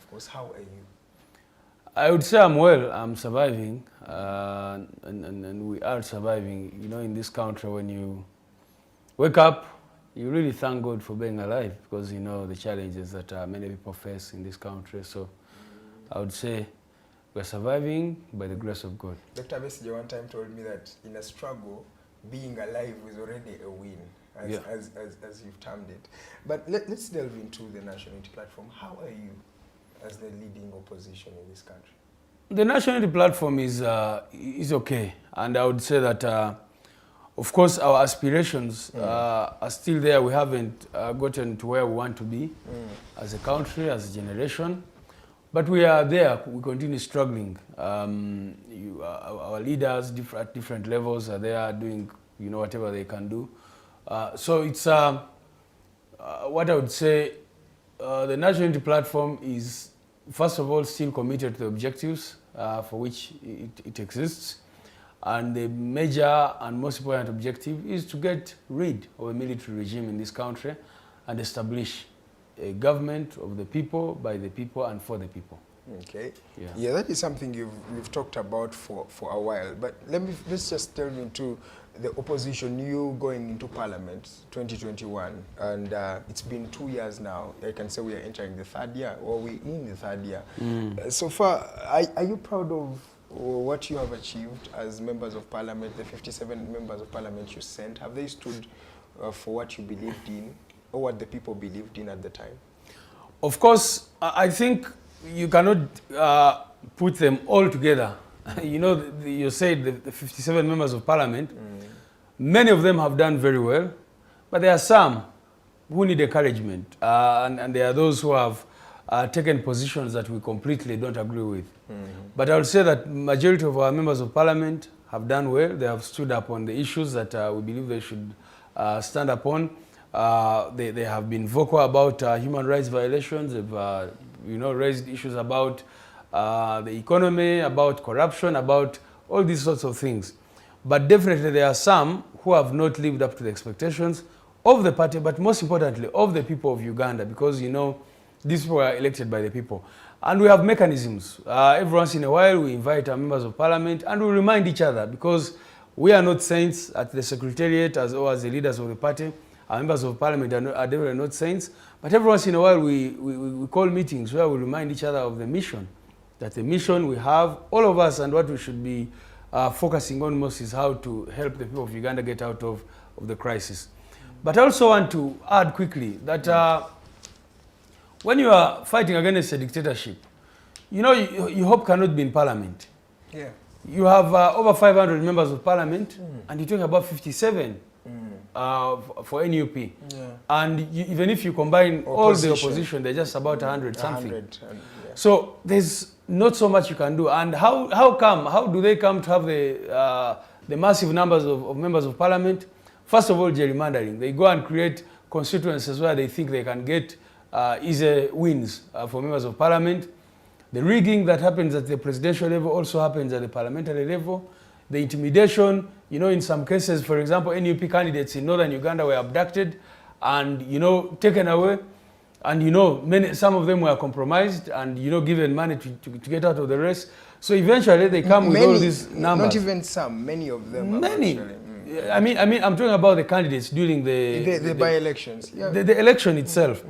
of course. How are you? I would say I'm well. I'm surviving, and we are surviving. You know, in this country, when you wake up, you really thank God for being alive, because you know the challenges that many people face in this country. So I would say we're surviving by the grace of God. Dr. Besigye one time told me that in a struggle, being alive is already a win, as you've termed it. But let's delve into the National Unity Platform. How are you as the leading opposition in this country? The National Unity Platform is okay, and I would say that, of course, our aspirations are still there. We haven't gotten to where we want to be as a country, as a generation. But we are there. We continue struggling. Our leaders at different levels are there doing, you know, whatever they can do. So it's what I would say. The National Unity Platform is, first of all, still committed to the objectives for which it exists, and the major and most important objective is to get rid of a military regime in this country and establish a government of the people, by the people, and for the people. Okay. Yeah, that is something you've talked about for a while. But let's just delve into the opposition. You going into Parliament 2021, and it's been 2 years now. I can say we are entering the third year, or we're in the third year. So far, are you proud of what you have achieved as members of Parliament? The 57 members of Parliament you sent, have they stood for what you believed in, or what the people believed in at the time? Of course, I think you cannot put them all together. You know, you said the 57 members of Parliament, many of them have done very well, but there are some who need encouragement, and there are those who have taken positions that we completely don't agree with. But I would say that majority of our members of Parliament have done well. They have stood up on the issues that we believe they should stand upon. They have been vocal about human rights violations. They've you know, raised issues about the economy, about corruption, about all these sorts of things. But definitely there are some who have not lived up to the expectations of the party, but most importantly of the people of Uganda, because you know these people are elected by the people. And we have mechanisms. Every once in a while we invite our members of Parliament and we remind each other, because we are not saints at the Secretariat or as the leaders of the party. Our members of Parliament are definitely not saints, but every once in a while we call meetings where we remind each other of the mission. That the mission we have, all of us, and what we should be focusing on most is how to help the people of Uganda get out of the crisis. But I also want to add quickly that when you are fighting against a dictatorship, you know, your hope cannot be in Parliament. Yeah. You have over 500 members of Parliament, and you talk about 57 for NUP. Yeah. And even if you combine all the opposition, they're just about 100 something. 100, yeah. So there's not so much you can do. And how do they come to have the massive numbers of members of Parliament? First of all, gerrymandering. They go and create constituencies where they think they can get easy wins for members of Parliament. The rigging that happens at the presidential level also happens at the parliamentary level. The intimidation, you know, in some cases, for example, NUP candidates in northern Uganda were abducted and, you know, taken away. And, you know, some of them were compromised and, you know, given money to get out of the race. So eventually they come with all these numbers. Not even some, many of them. Many. I mean, I'm talking about the candidates during the by-elections. Yeah. The election itself.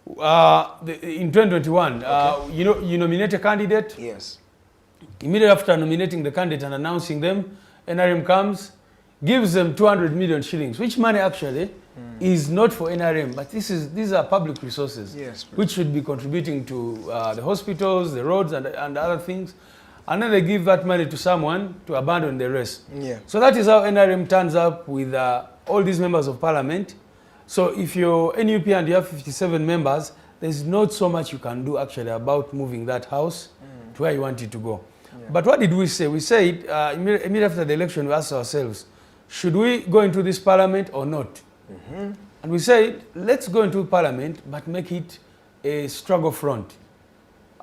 In 2021, okay. You nominate a candidate. Yes. Immediately after nominating the candidate and announcing them, NRM comes, gives them 200 million shillings, which money actually is not for NRM, but these are public resources, yes, which should be contributing to the hospitals, the roads, and other things. And then they give that money to someone to abandon the rest. Yeah. So that is how NRM turns up with all these members of Parliament. So if you're NUP and you have 57 members, there's not so much you can do actually about moving that house to where you want it to go. Yeah. But what did we say? We said, immediately after the election, we asked ourselves, should we go into this Parliament or not? And we said, let's go into Parliament, but make it a struggle front.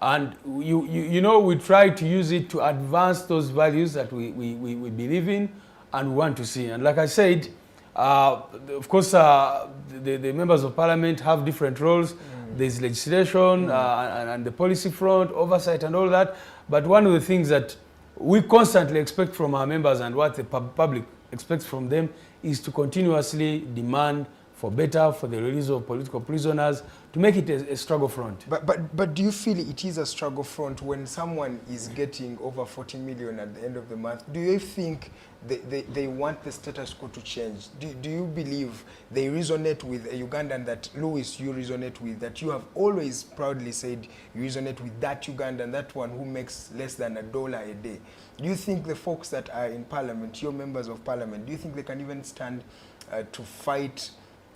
And you know, we try to use it to advance those values that we believe in and we want to see. And like I said, of course, the members of Parliament have different roles. There's legislation and the policy front, oversight and all that. But one of the things that we constantly expect from our members and what the public expects from them is to continuously demand for better, for the release of political prisoners, to make it a struggle front. But do you feel it is a struggle front when someone is getting over 40 million at the end of the month? Do you think they want the status quo to change? Do you believe they resonate with a Ugandan that, Louis, you resonate with, that you have always proudly said you resonate with that Ugandan, that one who makes less than $1 a day? Do you think the folks that are in parliament, your members of parliament, do you think they can even stand to fight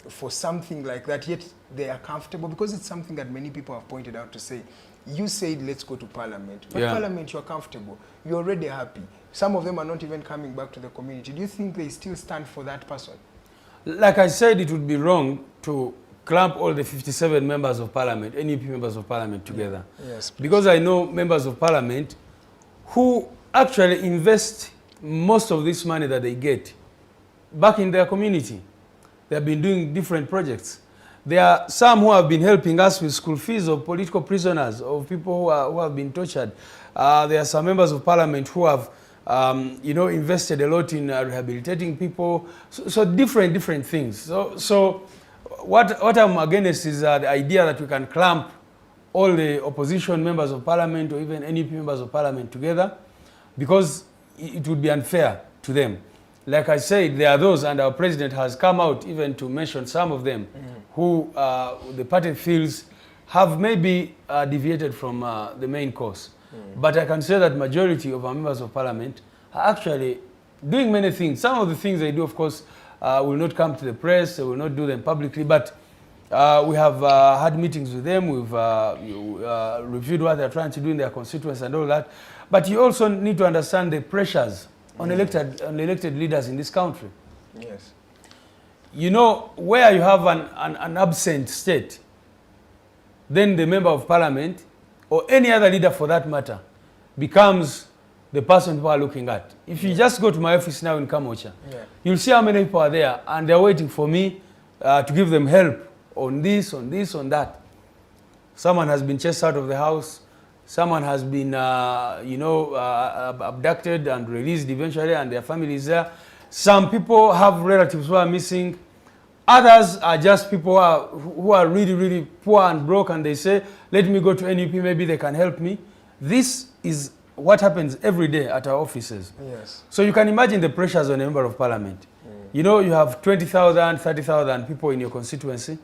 for something like that, yet they are comfortable? Because it's something that many people have pointed out to say, you said let's go to parliament, but parliament you're comfortable, you're already happy. Some of them are not even coming back to the community. Do you think they still stand for that person? Like I said, it would be wrong to clump all the 57 members of parliament, NUP members of parliament together. Yes, because I know members of parliament who actually invest most of this money that they get back in their community. They have been doing different projects. There are some who have been helping us with school fees of political prisoners, of people who have been tortured. There are some members of parliament who have, invested a lot in rehabilitating people. So different things. So what I'm against is the idea that we can clamp all the opposition members of parliament or even NUP members of parliament together, because it would be unfair to them. Like I said, there are those, and our president has come out even to mention some of them, who the party feels have maybe deviated from the main course. But I can say that majority of our members of parliament are actually doing many things. Some of the things they do, of course, will not come to the press, they will not do them publicly, but we have had meetings with them, we've reviewed what they're trying to do in their constituents and all that. But you also need to understand the pressures on elected leaders in this country. Yes. You know, where you have an absent state, then the member of parliament, or any other leader for that matter, becomes the person people are looking at. If you just go to my office now in Kamocha, you'll see how many people are there, and they're waiting for me to give them help on this, on that. Someone has been chased out of the house. Someone has been, abducted and released eventually, and their family is there. Some people have relatives who are missing. Others are just people who are really, really poor and broke, and they say, let me go to NUP, maybe they can help me. This is what happens every day at our offices. Yes. So you can imagine the pressures on a member of parliament. You know, you have 20,000, 30,000 people in your constituency,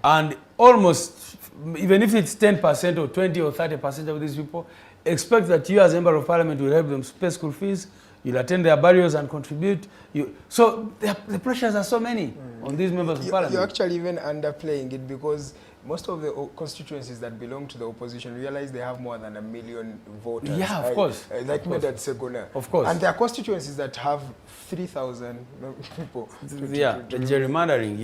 and almost, even if it's 10% or 20 or 30% of these people, expect that you as a member of parliament will help them pay school fees, you'll attend their burials and contribute. So the pressures are so many on these members of parliament. You're actually even underplaying it, because most of the constituencies that belong to the opposition realize they have more than 1 million voters. Yeah, of course. Like Medad Segona. Of course. And there are constituencies that have 3,000 people. The gerrymandering,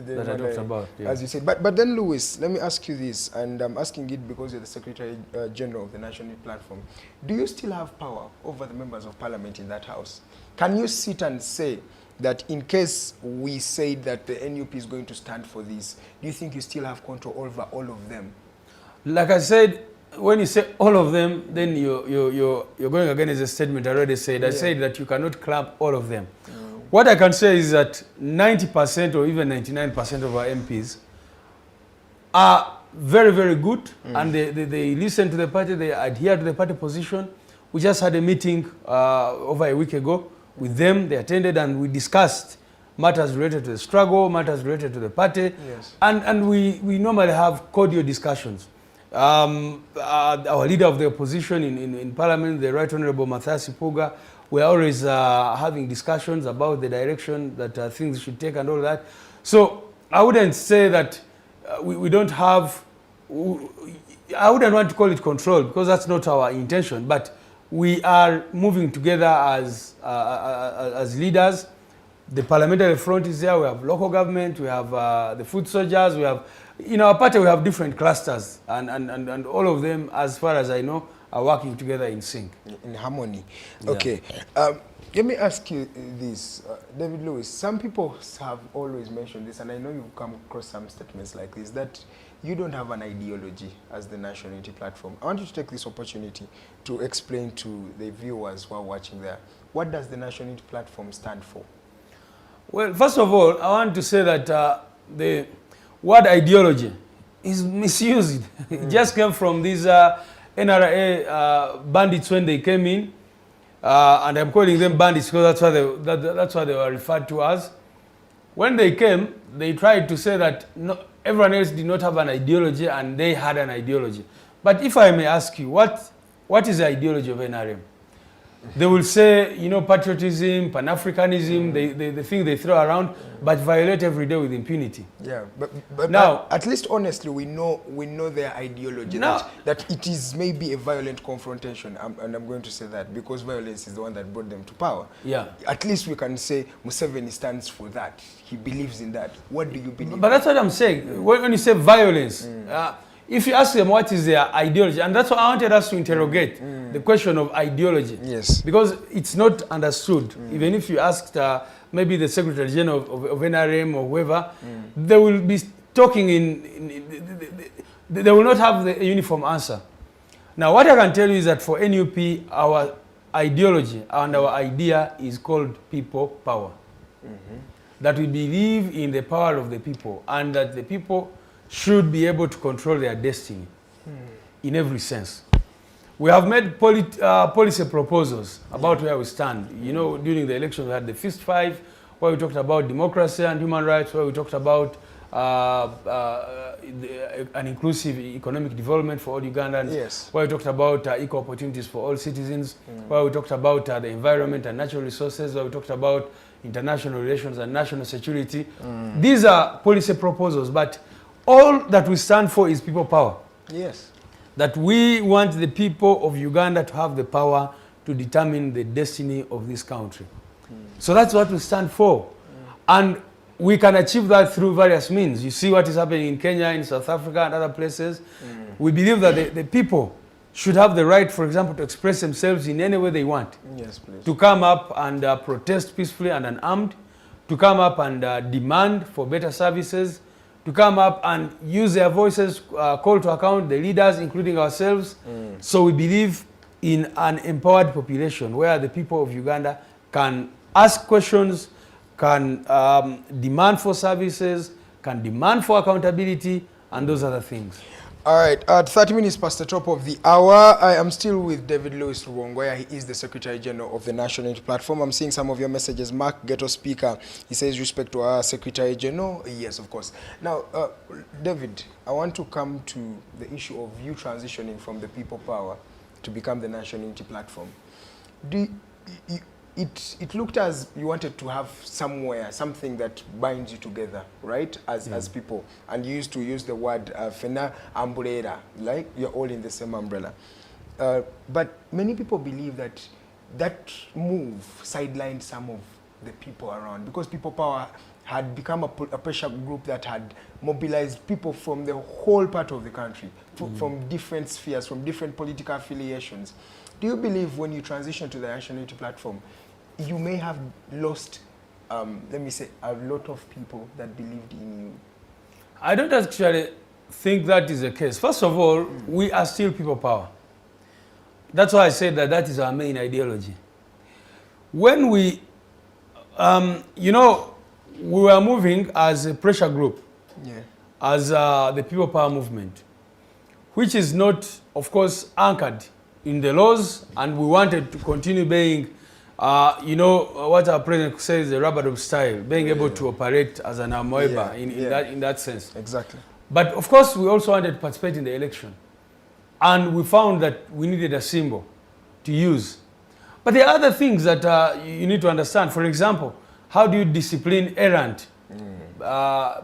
that I talked about. Yeah. As you said. But then, Louis, let me ask you this, and I'm asking it because you're the Secretary General of the National Platform. Do you still have power over the members of parliament in that house? Can you sit and say that in case we say that the NUP is going to stand for this, do you think you still have control over all of them? Like I said, when you say all of them, then you're going against a statement I already said. I said that you cannot clamp all of them. What I can say is that 90% or even 99% of our MPs are very, very good, and they listen to the party, they adhere to the party position. We just had a meeting over a week ago with them. They attended, and we discussed matters related to the struggle, matters related to the party. Yes. And we normally have cordial discussions. Our leader of the opposition in Parliament, the Right Honorable Mathias Ipuga, we're always having discussions about the direction that things should take and all that. So I wouldn't say that we don't have, I wouldn't want to call it control, because that's not our intention, but we are moving together as leaders. The parliamentary front is there, we have local government, we have the foot soldiers, we have, in our party we have different clusters, and all of them, as far as I know, are working together in sync. In harmony. Yeah. Okay. Let me ask you this, David Lewis. Some people have always mentioned this, and I know you've come across some statements like this, that you don't have an ideology as the National Unity Platform. I want you to take this opportunity to explain to the viewers who are watching there, what does the National Unity Platform stand for? Well, first of all, I want to say that the word ideology is misused. It just came from these NRA bandits when they came in, and I'm calling them bandits because that's what they were referred to as. When they came, they tried to say that everyone else did not have an ideology and they had an ideology. But if I may ask you, what is the ideology of NRM? They will say, you know, patriotism, Pan-Africanism, the thing they throw around, but violate every day with impunity. Yeah, but now, at least honestly, we know their ideology, that it is maybe a violent confrontation, and I'm going to say that because violence is the one that brought them to power. Yeah. At least we can say Museveni stands for that. He believes in that. What do you believe? But that's what I'm saying. When you say violence, if you ask them what is their ideology, and that's what I wanted us to interrogate, the question of ideology. Yes. Because it's not understood. Even if you asked maybe the Secretary General of NRM or whoever, they will be talking they will not have the uniform answer. Now what I can tell you is that for NUP, our ideology and our idea is called people power. That we believe in the power of the people and that the people should be able to control their destiny in every sense. We have made policy proposals about where we stand. You know, during the election we had the Fist 5, where we talked about democracy and human rights, where we talked about an inclusive economic development for all Ugandans, where we talked about equal opportunities for all citizens, where we talked about the environment and natural resources, where we talked about international relations and national security. These are policy proposals, but all that we stand for is people power. Yes. That we want the people of Uganda to have the power to determine the destiny of this country. So that's what we stand for. And we can achieve that through various means. You see what is happening in Kenya, in South Africa, and other places. We believe that the people should have the right, for example, to express themselves in any way they want. Yes, please. To come up and protest peacefully and unarmed, to come up and demand for better services, to come up and use their voices, call to account the leaders, including ourselves. So we believe in an empowered population where the people of Uganda can ask questions, can demand for services, can demand for accountability, and those other things. All right, at 30 minutes past the top of the hour, I am still with David Louis Rubongoya. He is the Secretary General of the National Unity Platform. I'm seeing some of your messages. Mark, Ghetto Speaker, he says respect to our Secretary General. Yes, of course. Now, David, I want to come to the issue of you transitioning from the people power to become the National Unity Platform. It looked as you wanted to have something that binds you together, right, as people. And you used to use the word fena umbrella, like you're all in the same umbrella. But many people believe that that move sidelined some of the people around, because people power had become a pressure group that had mobilized people from the whole part of the country, from different spheres, from different political affiliations. Do you believe when you transition to the National Unity Platform, you may have lost, let me say, a lot of people that believed in you? I don't actually think that is the case. First of all, we are still people power. That's why I said that is our main ideology. When we, you know, we were moving as a pressure group, as the people power movement, which is not, of course, anchored in the laws, and we wanted to continue being you know, what our president says, the rubber dub style, being able to operate as an amoeba in that sense. Exactly. But of course, we also wanted to participate in the election. And we found that we needed a symbol to use. But there are other things that you need to understand. For example, how do you discipline errant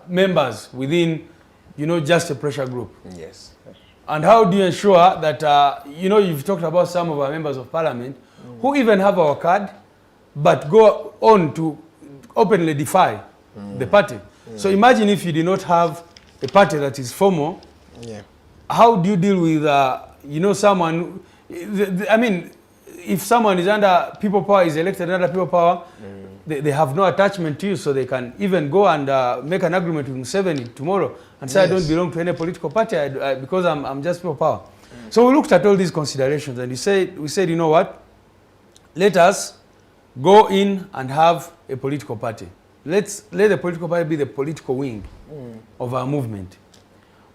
members within, you know, just a pressure group? Yes. And how do you ensure that, you know, you've talked about some of our members of parliament who even have our card, but go on to openly defy the party. So imagine if you do not have a party that is formal, how do you deal with, you know, someone, I mean, if someone is under people power, is elected under people power, they have no attachment to you, so they can even go and make an agreement with Museveni tomorrow and say I don't belong to any political party because I'm just people power. So we looked at all these considerations and we said, you know what? Let us go in and have a political party. Let the political party be the political wing of our movement.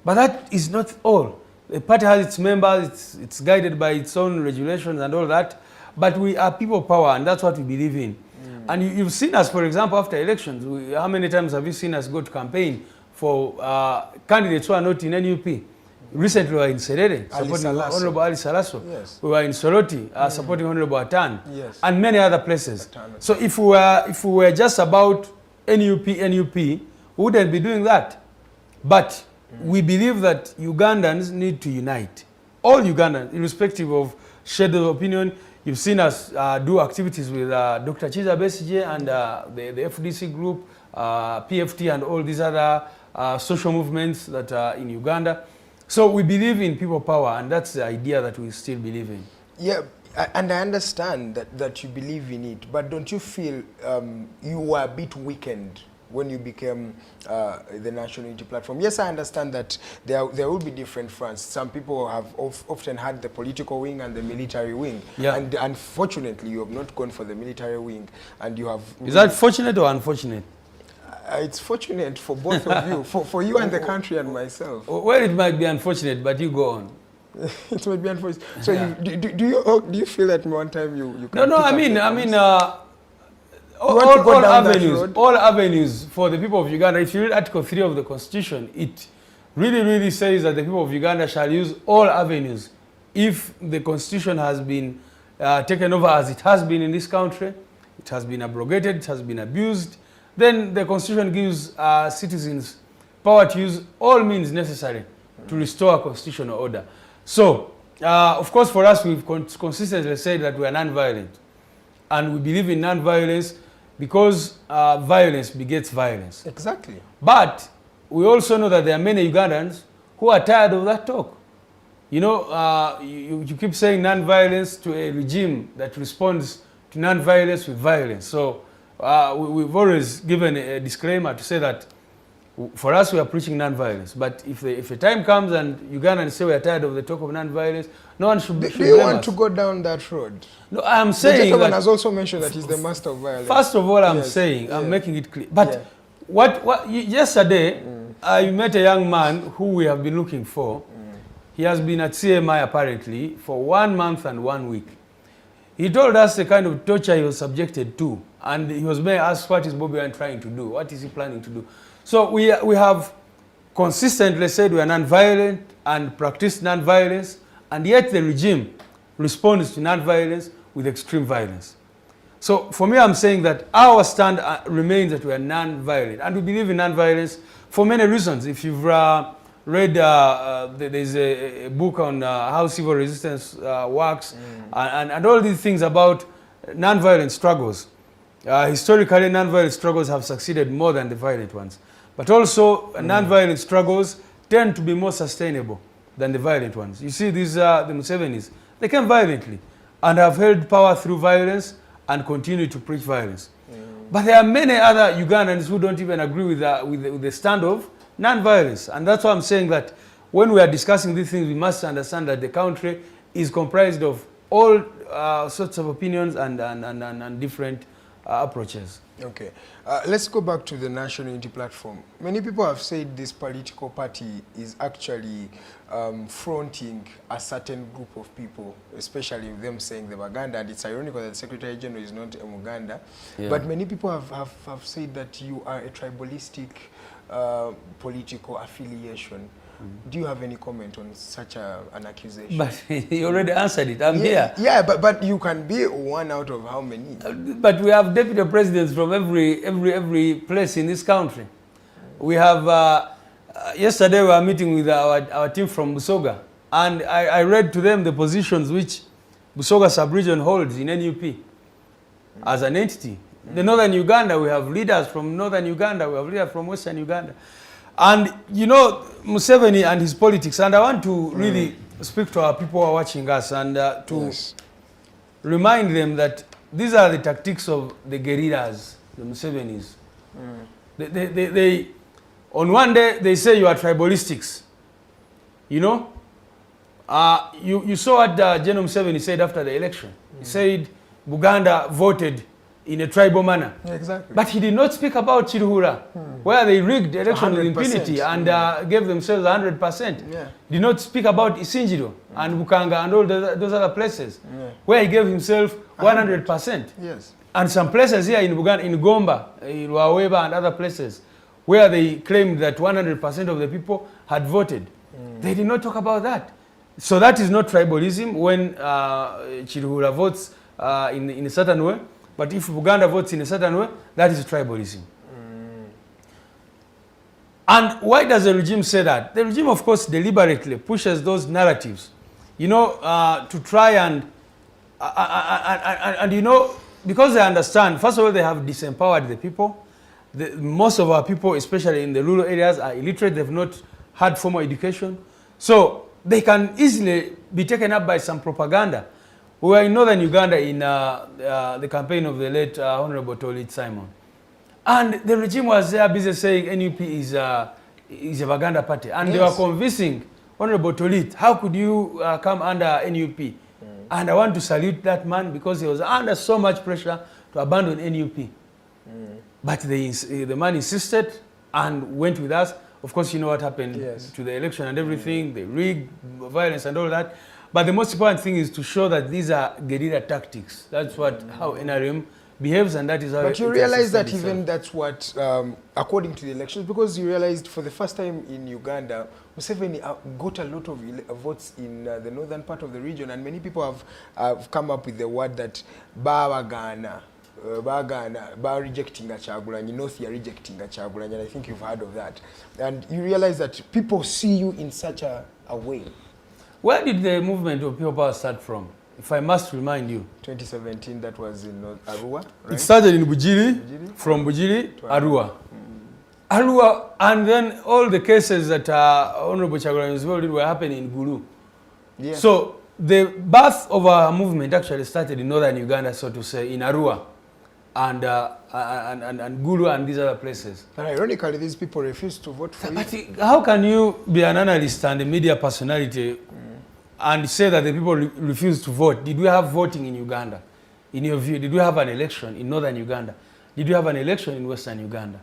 But that is not all. The party has its members, it's guided by its own regulations and all that. But we are people power, and that's what we believe in. And you've seen us, for example, after elections. How many times have you seen us go to campaign for candidates who are not in NUP? Recently, we were in Serere, supporting Honorable Ali Salaso. Yes. We were in Soroti, supporting Honorable Atan, and many other places. So if we were just about NUP, we wouldn't be doing that. But we believe that Ugandans need to unite. All Ugandans, irrespective of shade of opinion. You've seen us do activities with Dr. Chiza Besigye and the FDC group, PFT, and all these other social movements that are in Uganda. So we believe in people power, and that's the idea that we still believe in. Yeah, and I understand that you believe in it, but don't you feel you were a bit weakened when you became the National Unity Platform? Yes, I understand that there will be different fronts. Some people have often had the political wing and the military wing. Yeah. And unfortunately, you have not gone for the military wing. And you have... Is that fortunate or unfortunate? It's fortunate for both of you, for you and the country and myself. Well, it might be unfortunate, but you go on. It might be unfortunate. So do you feel that one time you can... No, I mean, all avenues for the people of Uganda. If you read Article 3 of the Constitution, it really says that the people of Uganda shall use all avenues. If the Constitution has been taken over as it has been in this country, it has been abrogated, it has been abused, then the Constitution gives citizens power to use all means necessary to restore constitutional order. So, of course, for us, we've consistently said that we are non-violent. And we believe in non-violence because violence begets violence. Exactly. But we also know that there are many Ugandans who are tired of that talk. You know, you keep saying non-violence to a regime that responds to non-violence with violence. So we've always given a disclaimer to say that for us, we are preaching non-violence. But if the time comes and Ugandans say we are tired of the talk of non-violence, no one should. Do you want to go down that road? No, I'm saying the gentleman has also mentioned that he's the master of violence. First of all, I'm saying, I'm making it clear. But yesterday, I met a young man who we have been looking for. He has been at CMI apparently for 1 month and 1 week. He told us the kind of torture he was subjected to, and he was being asked, what is Bobi Wine trying to do? What is he planning to do? So we have consistently said we are non-violent and practice non-violence, and yet the regime responds to non-violence with extreme violence. So for me, I'm saying that our stand remains that we are non-violent, and we believe in non-violence for many reasons. If you've read, there's a book on how civil resistance works, and all these things about non-violent struggles. Historically, non-violent struggles have succeeded more than the violent ones. But also, non-violent struggles tend to be more sustainable than the violent ones. You see, these the Musevenis, they came violently and have held power through violence and continue to preach violence. But there are many other Ugandans who don't even agree with the stand of non-violence. And that's why I'm saying that when we are discussing these things, we must understand that the country is comprised of all sorts of opinions and different approaches. Okay. Let's go back to the National Unity Platform. Many people have said this political party is actually fronting a certain group of people, especially them saying the Baganda, and it's ironical that the Secretary General is not a Muganda. Yeah. But many people have said that you are a tribalistic political affiliation. Do you have any comment on such an accusation? But you already answered it. I'm here. Yeah, but you can be one out of how many? But we have deputy presidents from every place in this country. We have, yesterday we were meeting with our team from Busoga, and I read to them the positions which Busoga sub-region holds in NUP as an entity. The Northern Uganda, we have leaders from Northern Uganda, we have leaders from Western Uganda. And you know, Museveni and his politics, and I want to really speak to our people who are watching us and to remind them that these are the tactics of the guerrillas, the Musevenis. On one day, they say you are tribalistics. You know? You saw what General Museveni said after the election. He said Buganda voted in a tribal manner. Exactly. But he did not speak about Chiruhura, where they rigged the election with impunity and gave themselves 100%. Yeah. He did not speak about Isinjiro and Bukanga and all those other places, where he gave himself 100%. Yes. And some places here in Buganda, in Gomba, in Waweba and other places, where they claimed that 100% of the people had voted. They did not talk about that. So that is not tribalism when Chiruhura votes in a certain way. But if Buganda votes in a certain way, that is tribalism. And why does the regime say that? The regime, of course, deliberately pushes those narratives, you know, to try and you know, because they understand, first of all, they have disempowered the people. Most of our people, especially in the rural areas, are illiterate. They've not had formal education. So they can easily be taken up by some propaganda. We were in northern Uganda in the campaign of the late Honorable Tolit Simon. And the regime was there busy saying NUP is a Baganda party. And they were convincing Honorable Tolit, how could you come under NUP? And I want to salute that man because he was under so much pressure to abandon NUP. But the man insisted and went with us. Of course, you know what happened to the election and everything, the rigged violence and all that. But the most important thing is to show that these are guerrilla tactics. That's how NRM behaves, and that is how. But you realize that even that's what, according to the elections, because you realized for the first time in Uganda, Museveni got a lot of votes in the northern part of the region, and many people have come up with the word that Bagana, rejecting Kyagulanyi, North are rejecting Kyagulanyi, and I think you've heard of that. And you realize that people see you in such a way. Where did the movement of People Power start from? If I must remind you. 2017, that was in Arua, right? It started in Bujiri, from Bujiri to Arua. Arua, and then all the cases that Honorable Kyagulanyi did were happening in Gulu. Yes. So the birth of our movement actually started in northern Uganda, so to say, in Arua and Gulu and these other places. And ironically, these people refused to vote for you. But how can you be an analyst and a media personality and say that the people refused to vote? Did we have voting in Uganda? In your view, did we have an election in northern Uganda? Did we have an election in western Uganda?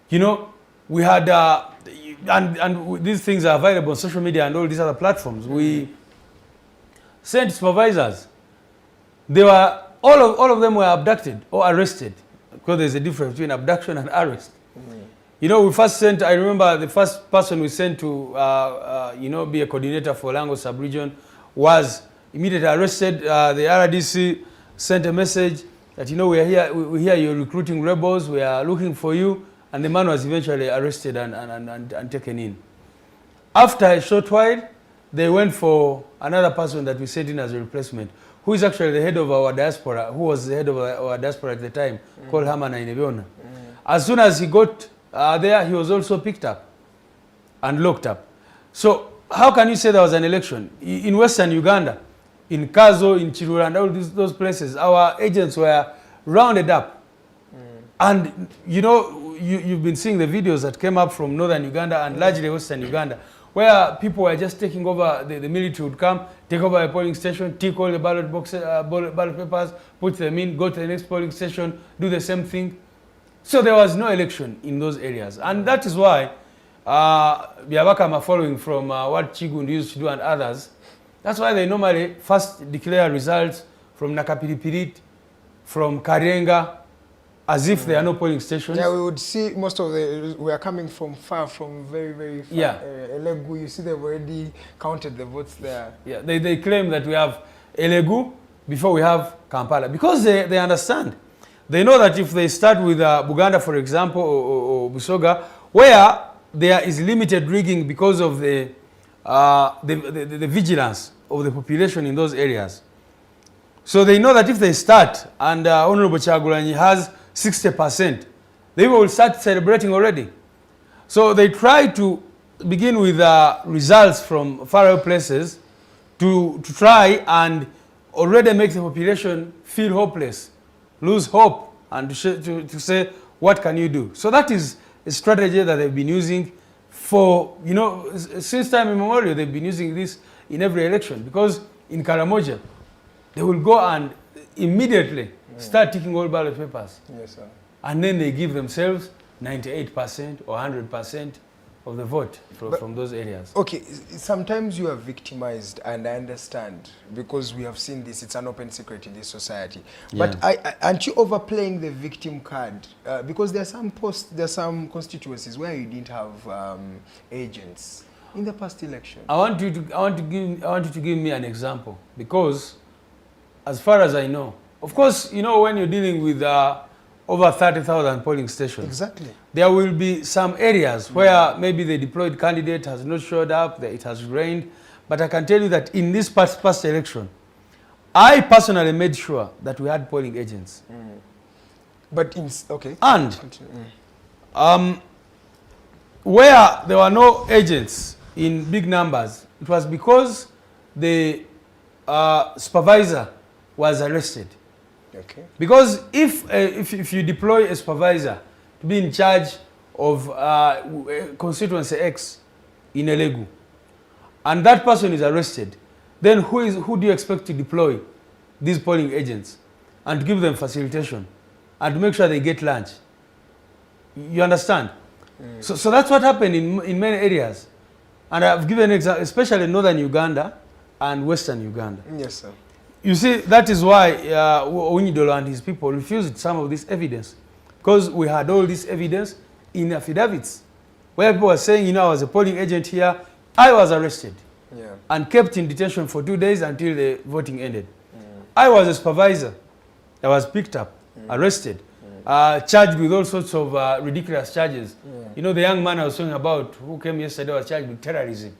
You know, we had, and these things are available on social media and all these other platforms. We sent supervisors. They were, all of them were abducted or arrested, because there's a difference between abduction and arrest. You know, we first sent, I remember the first person we sent to, you know, be a coordinator for Lango sub-region was immediately arrested. The RDC sent a message that, you know, we hear you're recruiting rebels, we are looking for you. And the man was eventually arrested and taken in. After a short while, they went for another person that we sent in as a replacement, who is actually the head of our diaspora, who was the head of our diaspora at the time, called Hamana Inebiona. As soon as he got there, he was also picked up and locked up. So how can you say there was an election? In western Uganda, in Kazo, in Chirura, and all those places, our agents were rounded up. And, you know, you've been seeing the videos that came up from northern Uganda and largely western Uganda, where people were just taking over, the military would come, take over a polling station, take all the ballot boxes, ballot papers, put them in, go to the next polling station, do the same thing. So there was no election in those areas. And that is why Byabakama are following from what Chigundu used to do and others. That's why they normally first declare results from Nakapiripirit, from Karenga, as if there are no polling stations. Yeah, we would see most of we are coming from far, from very, very far. Yeah. Elegu, you see they've already counted the votes there. Yeah, they claim that we have Elegu before we have Kampala, because they understand. They know that if they start with Buganda, for example, or Busoga, where there is limited rigging because of the vigilance of the population in those areas. So they know that if they start and Honorable Kyagulanyi has 60%, they will start celebrating already. So they try to begin with results from faraway places to try and already make the population feel hopeless, lose hope, and to say, what can you do? So that is a strategy that they've been using for, you know, since time immemorial. They've been using this in every election, because in Karamoja, they will go and immediately start taking all ballot papers. Yes, sir. And then they give themselves 98% or 100% of the vote from those areas. Okay, sometimes you are victimized, and I understand, because we have seen this, it's an open secret in this society. Yeah. But aren't you overplaying the victim card? Because there are some constituencies where you didn't have agents in the past election. I want you to give me an example, because as far as I know, of course, you know, when you're dealing with over 30,000 polling stations. Exactly. There will be some areas where maybe the deployed candidate has not showed up, it has rained. But I can tell you that in this past election, I personally made sure that we had polling agents. But okay. And where there were no agents in big numbers, it was because the supervisor was arrested. Okay. Because if you deploy a supervisor to be in charge of constituency X in Elegu, and that person is arrested, then who do you expect to deploy these polling agents and to give them facilitation and to make sure they get lunch? You understand? So that's what happened in many areas. And I've given an example, especially in northern Uganda and western Uganda. Yes, sir. You see, that is why Unyidolo and his people refused some of this evidence, because we had all this evidence in affidavits where people were saying, you know, I was a polling agent here, I was arrested and kept in detention for 2 days until the voting ended. I was a supervisor, I was picked up, arrested, charged with all sorts of ridiculous charges. You know, the young man I was talking about who came yesterday was charged with terrorism.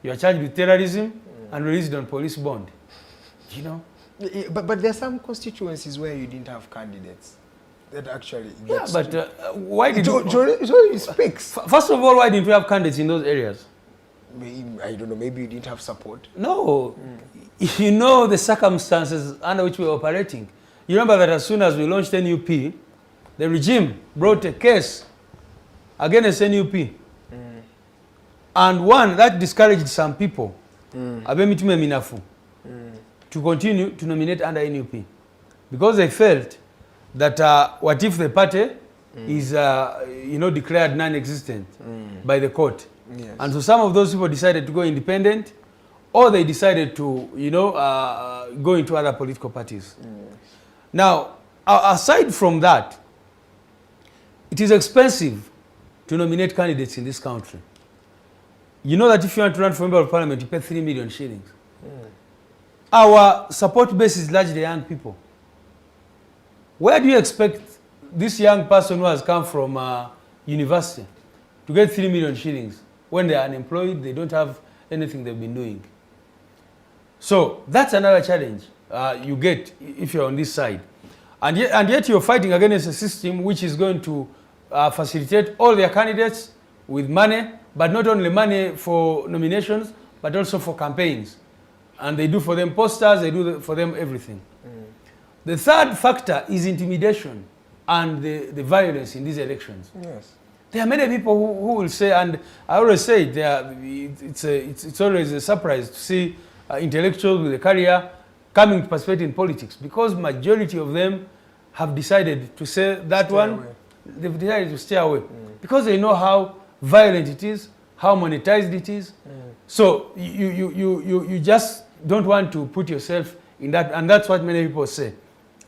You are charged with terrorism and released on police bond. You know? But there are some constituencies where you didn't have candidates. That actually... Yeah, but why did so it speaks. First of all, why didn't we have candidates in those areas? Maybe, I don't know, maybe you didn't have support. No. You know the circumstances under which we were operating. You remember that as soon as we launched NUP, the regime brought a case against NUP. And one, that discouraged some people. Abemitume Minafu. To continue to nominate under NUP, because they felt that what if the party is, you know, declared non-existent by the court. Yes. And so some of those people decided to go independent, or they decided to, you know, go into other political parties. Now, aside from that, it is expensive to nominate candidates in this country. You know that if you want to run for member of parliament, you pay 3 million shillings. Our support base is largely young people. Where do you expect this young person who has come from university to get 3 million shillings when they are unemployed, they don't have anything they've been doing? So that's another challenge you get if you're on this side. And yet you're fighting against a system which is going to facilitate all their candidates with money, but not only money for nominations, but also for campaigns. And they do for them posters, they do for them everything. The third factor is intimidation and the violence in these elections. Yes. There are many people who will say, and I always say it's always a surprise to see intellectuals with a career coming to participate in politics, because majority of them have decided to say that stay one, away. They've decided to stay away because they know how violent it is, how monetized it is. So you just don't want to put yourself in that, and that's what many people say.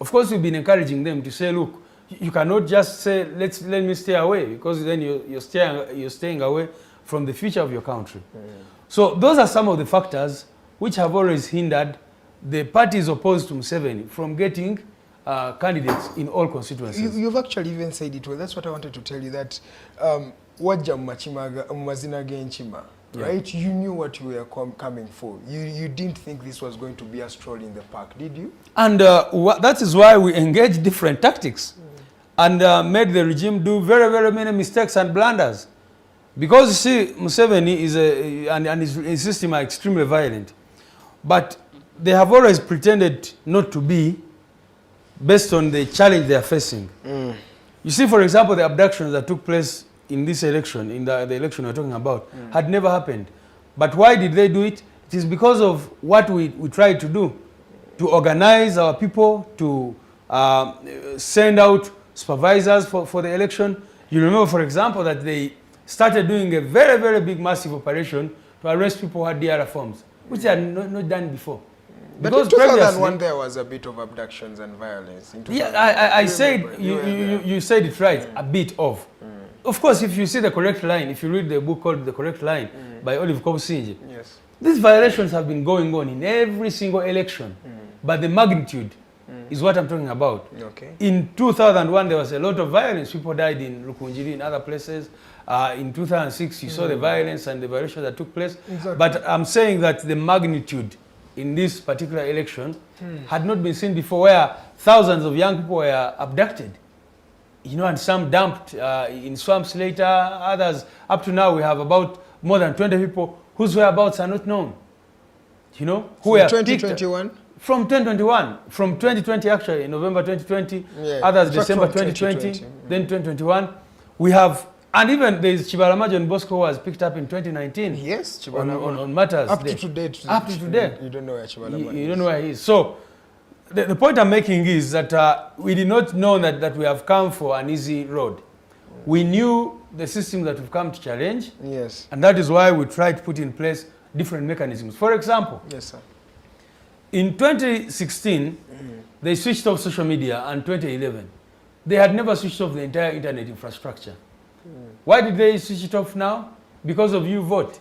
Of course, we've been encouraging them to say, look, you cannot just say, let me stay away, because then you're staying away from the future of your country. So those are some of the factors which have always hindered the parties opposed to Museveni from getting candidates in all constituencies. You've actually even said it well. That's what I wanted to tell you, that wajja mumazina genchima, right? You knew what you were coming for. You didn't think this was going to be a stroll in the park, did you? And that is why we engaged different tactics and made the regime do very, very many mistakes and blunders. Because you see, Museveni and his system are extremely violent. But they have always pretended not to be, based on the challenge they are facing. You see, for example, the abductions that took place in this election, in the election we're talking about, had never happened. But why did they do it? It is because of what we tried to do, to organize our people, to send out supervisors for the election. You remember, for example, that they started doing a very, very big, massive operation to arrest people who had DR forms, which they had not done before. But because in 2001 there was a bit of abductions and violence. Yeah, I said, you said it right, a bit of. Of course, if you see the correct line, if you read the book called The Correct Line by Olive Kobusinje, yes, these violations have been going on in every single election, but the magnitude is what I'm talking about. Okay. In 2001, there was a lot of violence. People died in Rubongoya, in other places. In 2006, you saw the violence and the violations that took place. Exactly. But I'm saying that the magnitude in this particular election had not been seen before, where thousands of young people were abducted. You know, and some dumped in swamps later, others, up to now we have about more than 20 people whose whereabouts are not known. You know, who were 2021? From 2021, from 2020 actually, in November 2020, others December 2020, then 2021. We have, and even there is Chibalamajo and Bosco was picked up in 2019. Yes, on matters. Up to today. Up to today. You don't know where Chibalamajo is. You don't know where he is. So, the point I'm making is that we did not know that we have come for an easy road. We knew the system that we've come to challenge. Yes. And that is why we tried to put in place different mechanisms. For example, yes, sir. In 2016, they switched off social media, and 2011, they had never switched off the entire internet infrastructure. Why did they switch it off now? Because of YouVote.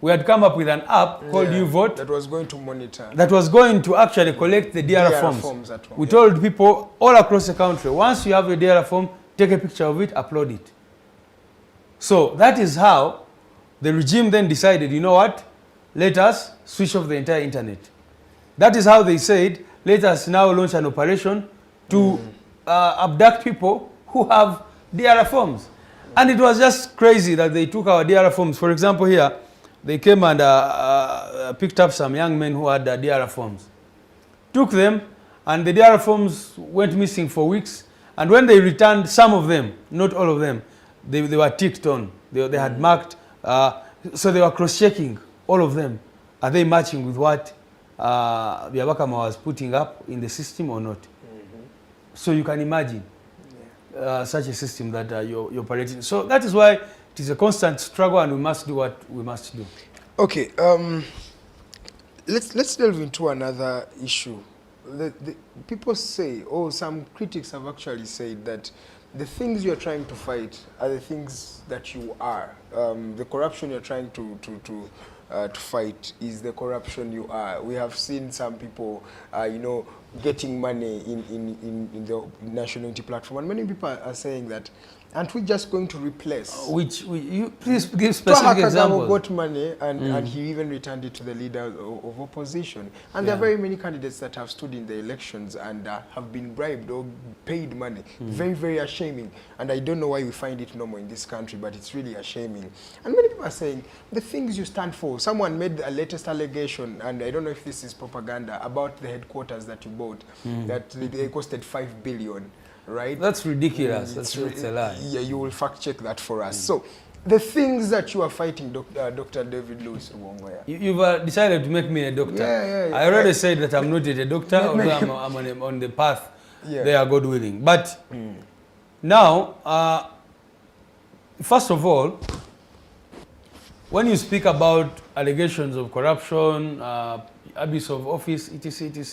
We had come up with an app called YouVote that was going to monitor. That was going to actually collect the DR forms. At home. We told people all across the country, once you have a DR form, take a picture of it, upload it. So that is how the regime then decided, you know what, let us switch off the entire internet. That is how they said, let us now launch an operation to abduct people who have DR forms. And it was just crazy that they took our DR forms. For example, here, they came and picked up some young men who had DR forms. Took them, and the DR forms went missing for weeks. And when they returned, some of them, not all of them, they were ticked on. They had marked, so they were cross-checking all of them. Are they matching with what Byabakama was putting up in the system or not? So you can imagine such a system that you're operating. So that is why it is a constant struggle, and we must do what we must do. Okay, let's delve into another issue. The people say, or some critics have actually said, that the things you're trying to fight are the things that you are. The corruption you're trying to fight is the corruption you are. We have seen some people, you know, getting money in the national unity platform, and many people are saying that, aren't we just going to replace? You please give specific examples. got money, and he even returned it to the leader of opposition. And there are very many candidates that have stood in the elections and have been bribed or paid money. Very, very ashaming. And I don't know why we find it normal in this country, but it's really ashaming. And many people are saying, the things you stand for. Someone made a latest allegation, and I don't know if this is propaganda, about the headquarters that you bought, that they costed 5 billion. Right? That's ridiculous. That's a lie. Yeah, you will fact check that for us. So, the things that you are fighting, Dr. David Lewis Rubongoya. You've decided to make me a doctor. Yeah. I already said that I'm not yet a doctor, although I'm on the path there, God willing. But now, first of all, when you speak about allegations of corruption, abuse of office, etc., you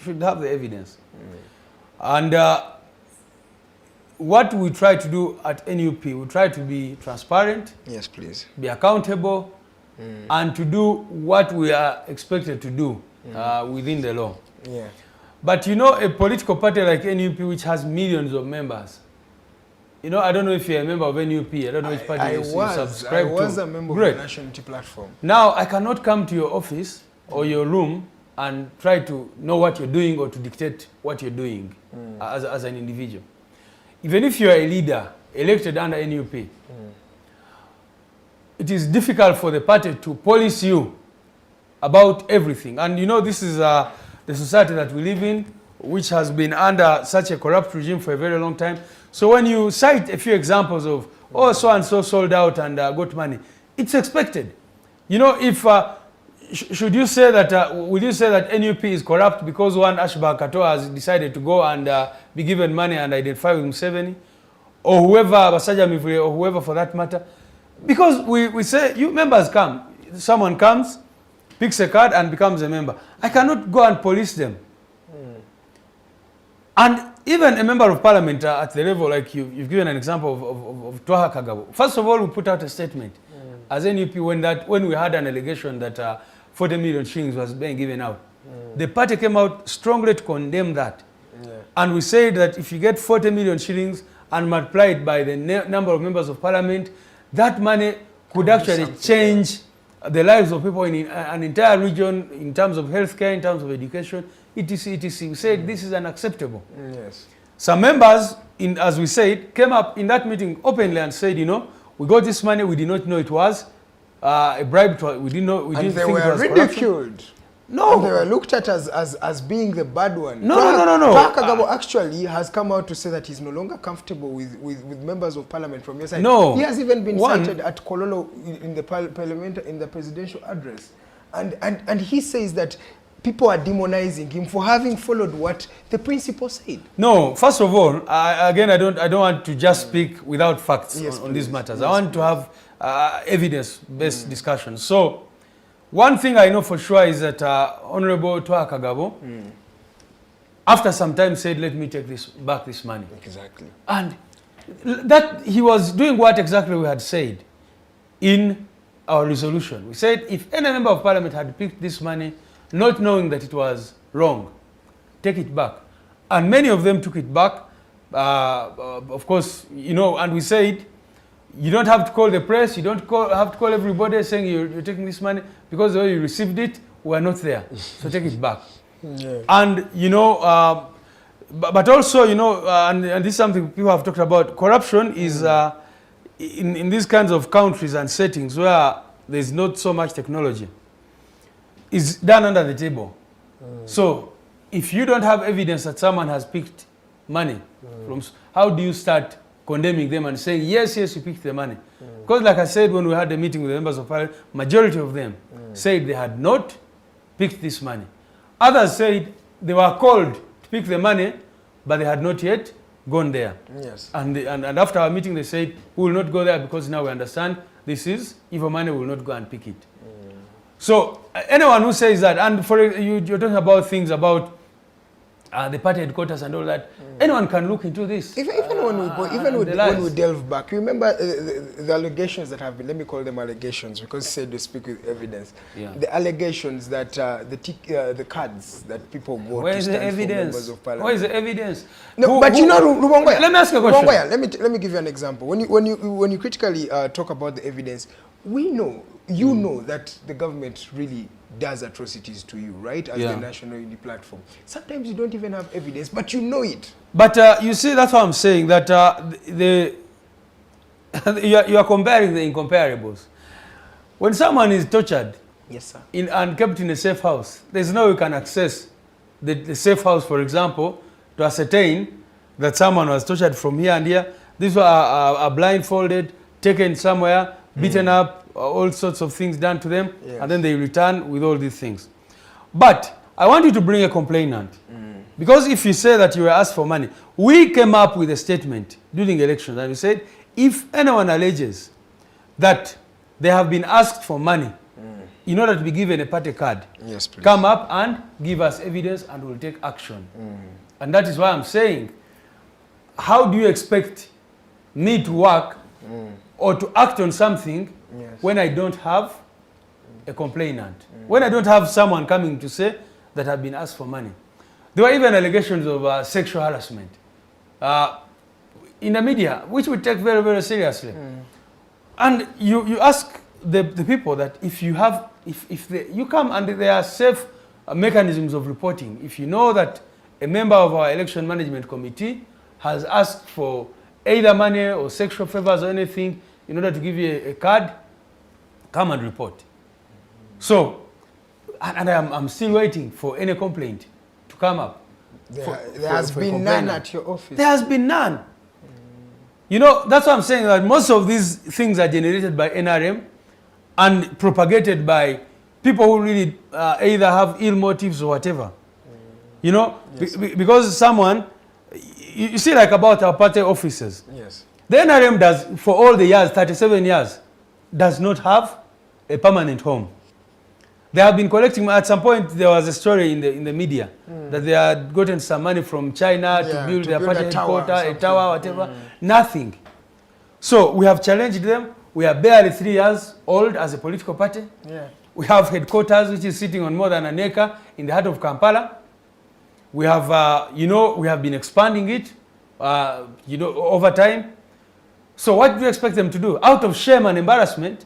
should have the evidence. And what we try to do at NUP, we try to be transparent. Yes, please. Be accountable, and to do what we are expected to do within the law. Yeah. But you know, a political party like NUP, which has millions of members, you know, I don't know if you're a member of NUP. I don't know which party you subscribe to. I was a member of the National Unity Platform. Now, I cannot come to your office or your room and try to know what you're doing or to dictate what you're doing as an individual. Even if you're a leader elected under NUP, it is difficult for the party to police you about everything. And you know, this is the society that we live in, which has been under such a corrupt regime for a very long time. So when you cite a few examples of oh, so-and-so sold out and got money. It's expected. You know, if, should you say that, will you say that NUP is corrupt because one Ashba Katoa has decided to go and be given money and identify with Museveni? Or whoever, Basaja Mivule, or whoever for that matter? Because we say, you members come. Someone comes, picks a card and becomes a member. I cannot go and police them. And even a member of parliament at the level, like you've given an example of Twaha Kagabo. First of all, we put out a statement as NUP when we had an allegation that 40 million shillings was being given out. The party came out strongly to condemn that. And we said that if you get 40 million shillings and multiply it by the number of members of parliament, that money could actually change the lives of people in an entire region in terms of healthcare, in terms of education, etc., etc. We said this is unacceptable. Yes. Some members, as we said, came up in that meeting openly and said, you know, we got this money, we did not know it was a bribe. We didn't know. We didn't think it was corruption. And they were ridiculed. No. And they were looked at as being the bad one. No. Twaha Kagabo actually has come out to say that he's no longer comfortable with members of parliament from your side. No. He has even been cited at Kololo in the parliament, in the presidential address. And he says that people are demonizing him for having followed what the principal said. No, first of all, again, I don't want to just speak without facts on these matters. I want to have evidence-based discussion. So, one thing I know for sure is that Honorable Twaha Kagabo, after some time said, let me take back this money. Exactly. And that he was doing what exactly we had said in our resolution. We said if any member of parliament had picked this money, not knowing that it was wrong, take it back. And many of them took it back. Of course, you know, and we said, you don't have to call the press, you don't have to call everybody saying you're taking this money, because the way you received it, we're not there. So take it back. Yeah. And, you know, but also, you know, and this is something people have talked about, corruption is in these kinds of countries and settings where there's not so much technology, is done under the table. So if you don't have evidence that someone has picked money, from, how do you start condemning them and saying, yes, you picked the money? Because like I said, when we had a meeting with the members of parliament, majority of them said they had not picked this money. Others said they were called to pick the money, but they had not yet gone there. Yes. And after our meeting, they said, we will not go there because now we understand this is evil money, we will not go and pick it. So anyone who says that, and for you're talking about things about the party headquarters and all that, anyone can look into this. Even when we go, when we delve back, you remember the allegations that have been, let me call them allegations because you said to speak with evidence. Yeah. The allegations that the cards that people go Where to is stand the evidence? for members of parliament. Where is the evidence? No, but you know, Rubongoya. Let me ask you a question. Rubongoya, let me give you an example. When you critically talk about the evidence, we know, you know that the government really does atrocities to you, right? As the National Unity Platform. Sometimes you don't even have evidence, but you know it. But you see, that's what I'm saying, that you are comparing the incomparables. When someone is tortured and kept in a safe house, there's no way you can access the safe house, for example, to ascertain that someone was tortured from here and here. These are blindfolded, taken somewhere, beaten up, all sorts of things done to them, and then they return with all these things. But I want you to bring a complainant. Because if you say that you were asked for money, we came up with a statement during elections and we said, if anyone alleges that they have been asked for money in order to be given a party card, come up and give us evidence and we'll take action. And that is why I'm saying, how do you expect me to work or to act on something when I don't have a complainant? When I don't have someone coming to say that I've been asked for money. There were even allegations of sexual harassment in the media, which we take very, very seriously. And you ask the people that if you have, you come and there are safe mechanisms of reporting. If you know that a member of our election management committee has asked for either money or sexual favors or anything in order to give you a card, come and report. So, and I'm still waiting for any complaint to come up. There has been none at your office. There has been none. You know, that's what I'm saying, that most of these things are generated by NRM and propagated by people who really either have ill motives or whatever. You know, yes. Because someone, you see, like about our party officers. Yes. The NRM does, for all the years, 37 years, does not have a permanent home. They have been collecting, at some point there was a story in the media that they had gotten some money from China to build their party headquarters, a tower, whatever. Nothing. So we have challenged them. We are barely 3 years old as a political party. Yeah. We have headquarters which is sitting on more than an acre in the heart of Kampala. We have, you know, we have been expanding it, you know, over time. So what do you expect them to do? Out of shame and embarrassment,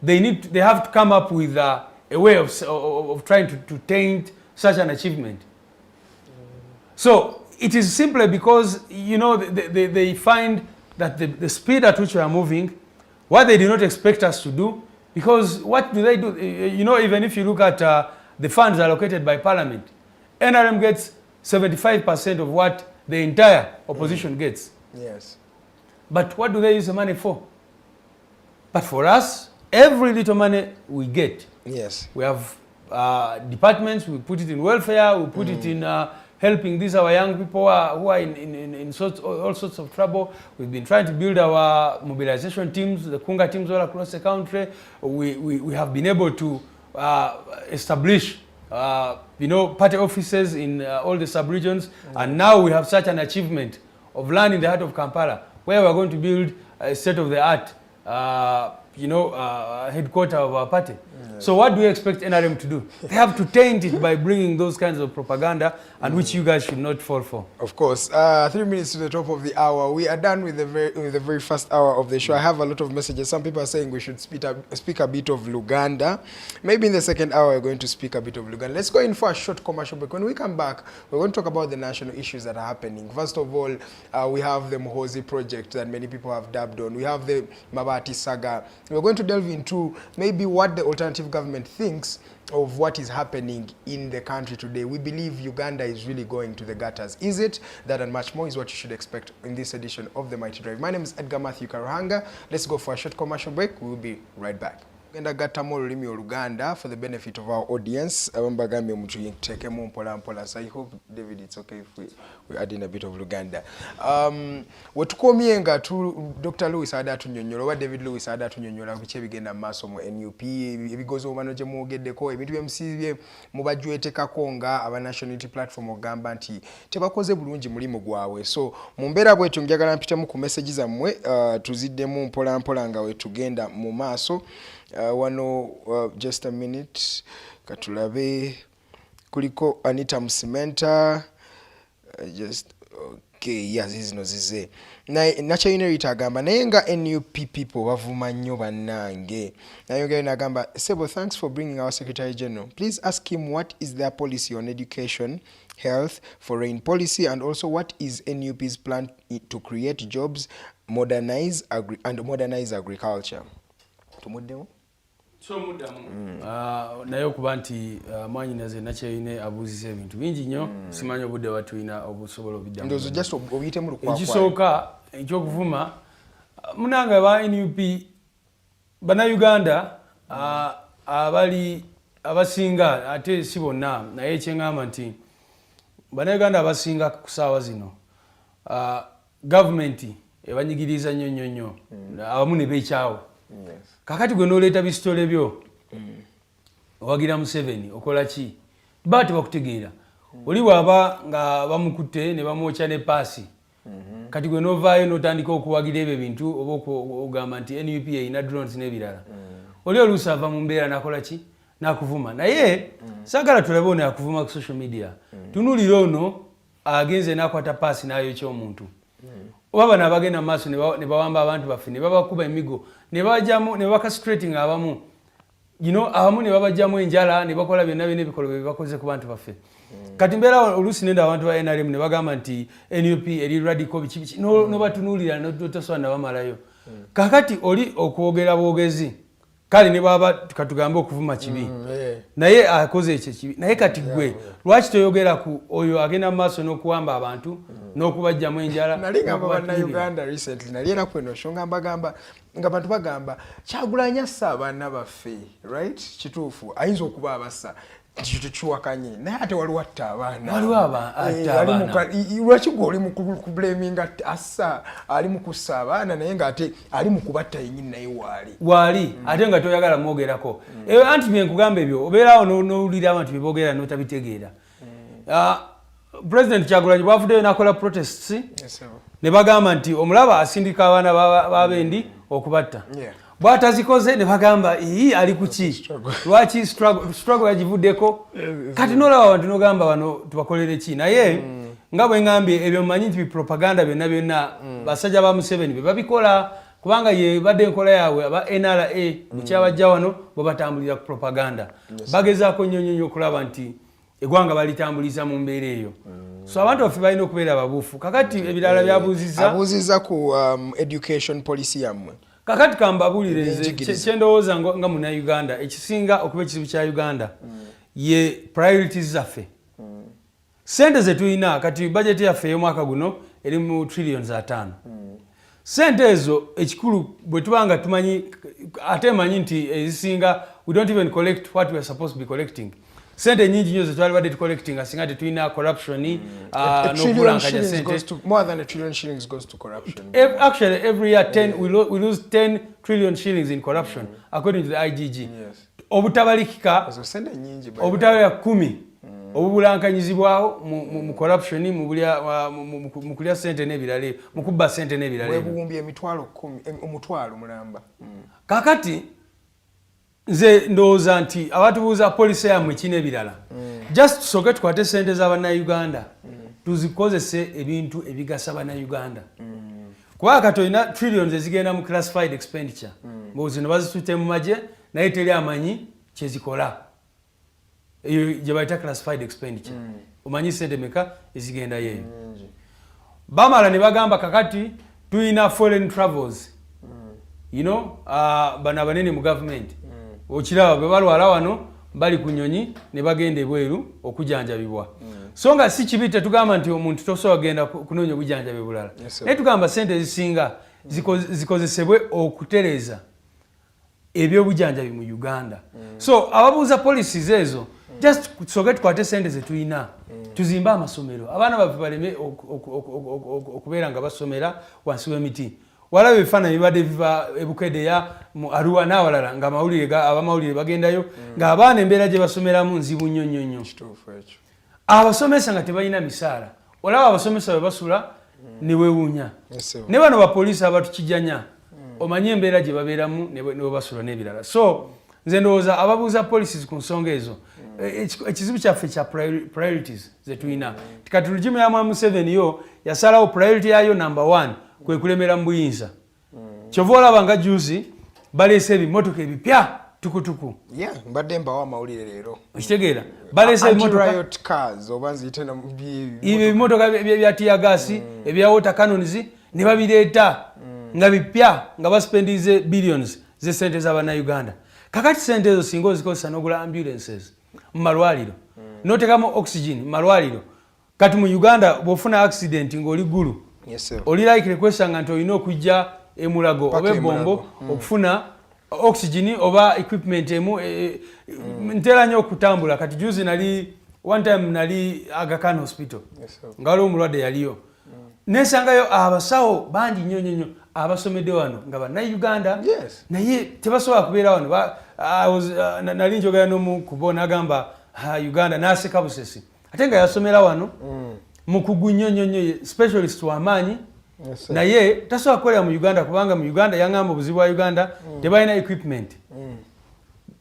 they have to come up with a way of trying to taint such an achievement. So it is simply because, you know, they find that the speed at which we are moving, what they did not expect us to do, because what do they do? You know, even if you look at the funds allocated by Parliament, NRM gets 75% of what the entire opposition gets. Yes. But what do they use the money for? But for us, every little money we get. Yes. We have departments, we put it in welfare, we put it in helping these our young people who are in all sorts of trouble. We've been trying to build our mobilization teams, the Kunga teams all across the country. We have been able to establish you know, party offices in all the sub-regions. And now we have such an achievement of land in the heart of Kampala, where we're going to build a state-of-the-art you know, headquarters of our party. Yes. So what do you expect NRM to do? They have to taint it by bringing those kinds of propaganda, and which you guys should not fall for. Of course. 3 minutes to the top of the hour. We are done with the very first hour of the show. I have a lot of messages. Some people are saying we should speak a bit of Luganda. Maybe in the second hour we're going to speak a bit of Luganda. Let's go in for a short commercial break. When we come back, we're going to talk about the national issues that are happening. First of all, we have the Muhoozi project that many people have dabbed on. We have the Mabati saga. We're going to delve into maybe what the alternative government thinks of what is happening in the country today. We believe Uganda is really going to the gutters. Is it? That and much more is what you should expect in this edition of The Mighty Drive. My name is Edgar Matthew Karuhanga. Let's go for a short commercial break. We'll be right back. Gattamu olulimi Oluganda for the benefit of our audience. So I hope, David, it's okay if we add in a bit of Luganda. Wetukomyenga tu Dr. Lewis ada tunyonyola wa David Lewis ada tunyonyola ku kyebigenda maaso mu NUP ebigozo omano gye mugeddeko ebintu by'emusibye mubajwetekako nga aba Nationality Platform ogamba nti tebakoze bulungi mulimu gwabwe. So mu mbeera bwetyo njagala mpitemu ku message zammwe tuziddemu mpola mpola nga wetugenda mu maaso. Just a minute katulabe kuliko Anita Musimenta just okay, yes, zino zize Nachayinerita agamba naye nga NUP people bavuma nnyo bannange nayogera nagamba Sebo, thanks for bringing our Secretary General. Please ask him what is their policy on education, health, foreign policy, and also what is NUP's plan to create jobs, modernize agriculture. Tumuddemu? So mudamu naye okuba nti mwanyinaze Nakyeyine abuuzisa ebintu bingi nnyo simanyi obudde batulina obusobola obiddamu. Ndozo just obiyitemu lukwakwa. Ekisooka ekyokuvuma munanga ba NUP Bannayuganda abali abasinga ate si bonna naye ekyeŋŋamba nti Bannayuganda abasinga ku ssaawa zino gavumenti ebanyigiriza nnyo abamu ne beekyawo. Kakati gwe noleeta bisitole byo owagira Museveni okola ki? Baba tebakutegeera. Oli bw'aba nga bamukutte ne bamwokya ne paasi. Kati gwe novaayo n'otandika okuwagira ebyo ebintu oba ogamba nti NUP erina drones n'ebirala. Oli oluusi ava mu mbeera n'akola ki? N'akuvuma. Naye saagala tulabe ono akuvuma ku social media. Tunuulira ono agenze n'akwata paasi n'ayokya omuntu. Oba bano abagenda mu maaso ne bawamba abantu baffe ne babakuba emigo ne bajjamu ne bakastrating abamu, you know, abamu ne babajjamu enjala ne bakola byonna ebikolo bye bakoze ku bantu baffe. Kati mbeera oluusi nenda abantu ba NRM ne bagamba nti NUP eri radical biki no batunuulira n'otosobola nabamalayo. Kakati oli okwogera bwogezi kale ne baba katugambe okuvuma kibi naye akoze ekyo kibi naye kati gwe lwaki toyogera ku oyo agenda mu maaso n'okuwamba abantu n'okubajjamu enjala. Nali ngamba bannayuganda recently nali era kweno shonga mbagamba nga bantu bagamba Kyagulanyi assa abaana baffe, right? Kituufu ayinza okuba abassa kiwakanye naye ate waliwo atta abaana. Waliwo abaana. Lwaki gwe oli mu kublaminga assa ali mu kussa abaana naye ng'ate ali mu kubatta yennyini naye waali ate nga toyagala mwogerako. Anti bye nkugamba ebyo obeerawo n'owulira abantu bye boogera n'otabitegeera. President Kyagulanyi bw'avuddeyo n'akola protests ne bagamba nti omulaba asindika abaana b'abendi okubatta. Bw'atazikoze ne bagamba ali kuki? Lwaki struggle yagivuddeko? Kati n'olaba abantu n'ogamba bano tubakolere ki? Naye nga bwe ngambye ebyo mmanyi nti propaganda byonna basajja ba Museveni be babikola kubanga ye badde enkola yaabwe aba NRA bukyabajja wano bwe batambulira ku propaganda. Bagezaako nnyo okulaba nti eggwanga balitambuliza mu mbeera eyo. So abantu baffe balina okubeera ababuufu. Kakati ebirala abuuzizza ku education policy yammwe. Kakati kambabulire kyendowooza nga Munnayuganda ekisinga okuba ekizibu kya Uganda ye priorities zaffe. Sente ze tulina kati budget yaffe ey'omwaka guno eri mu trillions 5. Sente ezo ekikulu bwe tubanga tumanyi ate manyi nti ezisinga we don't even collect what we are supposed to be collecting. Sente nyingi nnyo ze twali badde collecting asinga tetulina corruption n'okulankanya sente. More than $1 trillion goes to corruption. Actually every year we lose 10 trillion shillings in corruption according to the IGG. Obutabalikika obutabalika 10 obubulankanyizibwawo mu corruption mu kulya sente n'ebirala mu kubba sente n'ebirala. Webuwumbi emitwalo 10 omutwalo mulamba. Kakati nze ndowooza nti abatubuuza policy yammwe kino ebirala just tusooke tukwate sente z'Abannayuganda tuzikozese ebintu ebigasa Bannayuganda. Kuba kati olina trillions ezigenda mu classified expenditure mbu zino bazitutte mu magye naye teri amanyi kyezikola. Eyo gye bayita classified expenditure. Omanyi sente meka ezigenda yeeyo. Bamala ne bagamba kakati tulina foreign travels. Bano abanene mu government. Okiraba bwe balwala wano bali ku nnyonyi ne bagenda ebweru okujanjabibwa. So nga si kibi tetugamba nti omuntu tosobola kugenda kunoonya obujanjabi bulala. Naye tugamba sente ezisinga zikozesebwe okutereeza ebyobujanjabi mu Uganda. So ababuuza policies ezo just tusooke tukwate sente ze tulina tuzimbe amasomero abaana baffe baleme okubeera nga basomera wansi w'emiti. Walabe ebifaananyi bibadde biva ebukedeya mu Arua n'awalala nga abamawulire bagendayo ng'abaana embeera gye basomeramu nzibu nnyo. Abasomesa nga tebalina misaala. Olaba abasomesa bwe basula ne weewuunya. Ne bano bapoliisi abatukijjanya omanyi embeera gye babeeramu ne bwe basula n'ebirala. So nze ndowooza ababuuza policies ku nsonga ezo ekizibu kyaffe kya priorities ze tulina. Kati lugimu ya Mwami Museveni yo yasalawo priority yayo number 1 kwe kulemera mu buyinza. Kyova olaba nga juzi baleese ebimotoka ebipya tukutuku. Mbadde mbawa amawulire leero. Okitegeera baleese ebimotoka cars oba nziyite ebimotoka bya tear gas ebya water cannons ne babireeta nga bipya nga baspendize billions ze sente z'Abannayuganda. Kakati sente ezo singa ozikozesa n'ogula ambulances mu malwaliro n'oteekamu oxygen mu malwaliro. Kati mu Uganda bw'ofuna accident ng'oli ggulu oli like kwesanga nti olina okujja emulago oba ebombo okufuna oxygen oba equipment emu ntera nnyo okutambula. Kati juzi one time nali Aga Khan hospital nga waliwo omulwadde yaliyo nesangayo abasawo bangi nnyo abasomedde wano nga Bannayuganda naye tebasobola kubeera wano. Nali njogera n'omu kubo n'agamba Uganda n'aseka busesi ate nga yasomera wano mukugu nnyo specialist w'amaanyi naye tasobola kukolera mu Uganda kubanga mu Uganda yangamba obuzibu bwa Uganda tebalina equipment.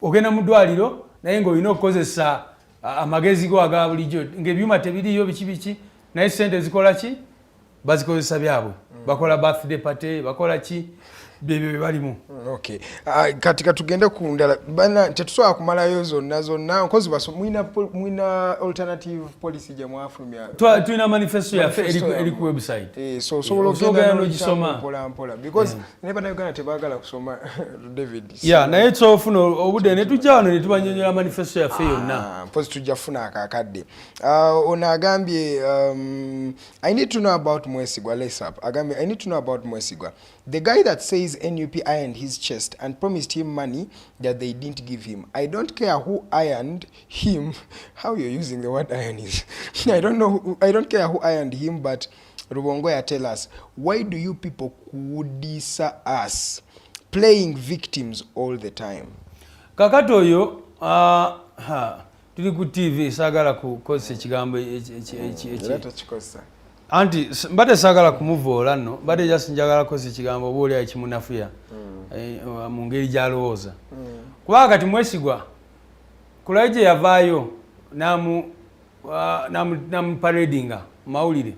Ogenda mu ddwaliro naye ng'olina okukozesa amagezi go aga bulijjo ng'ebyuma tebiriyo biki naye sente zikola ki bazikozesa byabwe. Bakola birthday party bakola ki bebe balimu. Okay. Katika tugende ku ndala bana tetusobola kumalayo zonna nkozi baso mwina alternative policy gye mwafulumya. Tulina manifesto yaffe eri ku website. So ogenda n'ogisoma mpola because ne bannayuganda tebaagala kusoma David. Yeah, naye kyofuna obudde ne tujja wano ne tubanyonyola manifesto yaffe yonna. Mpozi tujja funa akakadde. Ono agambye I need to know about Mwesigwa. Agambye I need to know about Mwesigwa. The guy that says NUP ironed his chest and promised him money that they didn't give him. I don't care who ironed him. How you're using the word iron is. I don't care who ironed him, but Rubongoya, tell us, why do you people kudisa us, playing victims all the time? Kakato oyo tuli ku TV sagala kukozesa ekigambo ekyo. Anti mbadde sagala kumuvoola nno mbadde just njagala kukozesa ekigambo oba oli ekimunafuya mu ngeri gy'alowooza. Kubanga kati Mwesigwa kulayo gye yavaayo namuparadinga mu mawulire.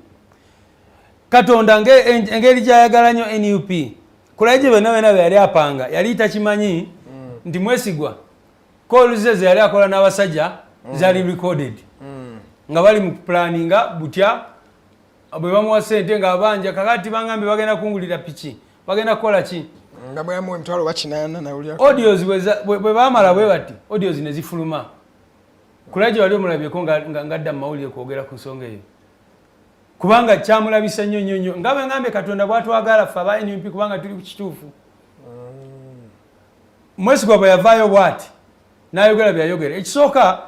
Katonda engeri gy'ayagala nnyo NUP kulayo gye byonna byonna bye yali apanga yali takimanyi nti Mwesigwa koolu ze yali akola n'abasajja zali recorded nga bali mu planninga butya bwe bamuwa ssente nga abanja kakati bangambe bagenda kungulira piki bagenda kukola ki nga bwe yamuwa emitwalo bakinana na uli audios bwe baamala bwe bati audios ne zifuluma kulaje wali omulabyeko nga adda mu mawulire kwogera ku nsonga eyo kubanga kyamulabisa nnyo nga bwe ngambe Katonda bw'atwagala ffe aba NUP kubanga tuli ku kituufu. Mwesigwa bwe yavaayo bw'ati n'ayogera byayogera ekisooka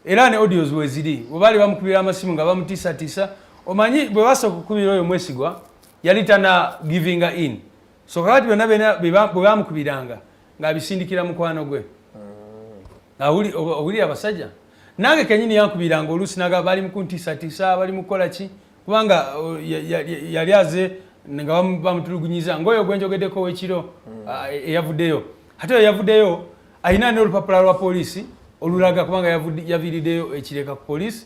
era ne audios bwe ziri bwe baali bamukubira amasimu nga bamutiisatiisa omanyi bwe basooka okukubira oyo Mwesigwa yali tana giving in so kakati byonna bwe bamukubiranga ng'abisindikira mukwano gwe owulira abasajja nange kenyini yankubiranga oluusi naga bali mukuntiisatiisa bali mukola ki kubanga yali aze nga bamutulugunyiza ng'oyo gwe njogeddeko w'ekiro eyavuddeyo ate oyo yavuddeyo alina n'olupapula lwa poliisi olulaga kubanga yaviiriddeyo ekireka ku poliisi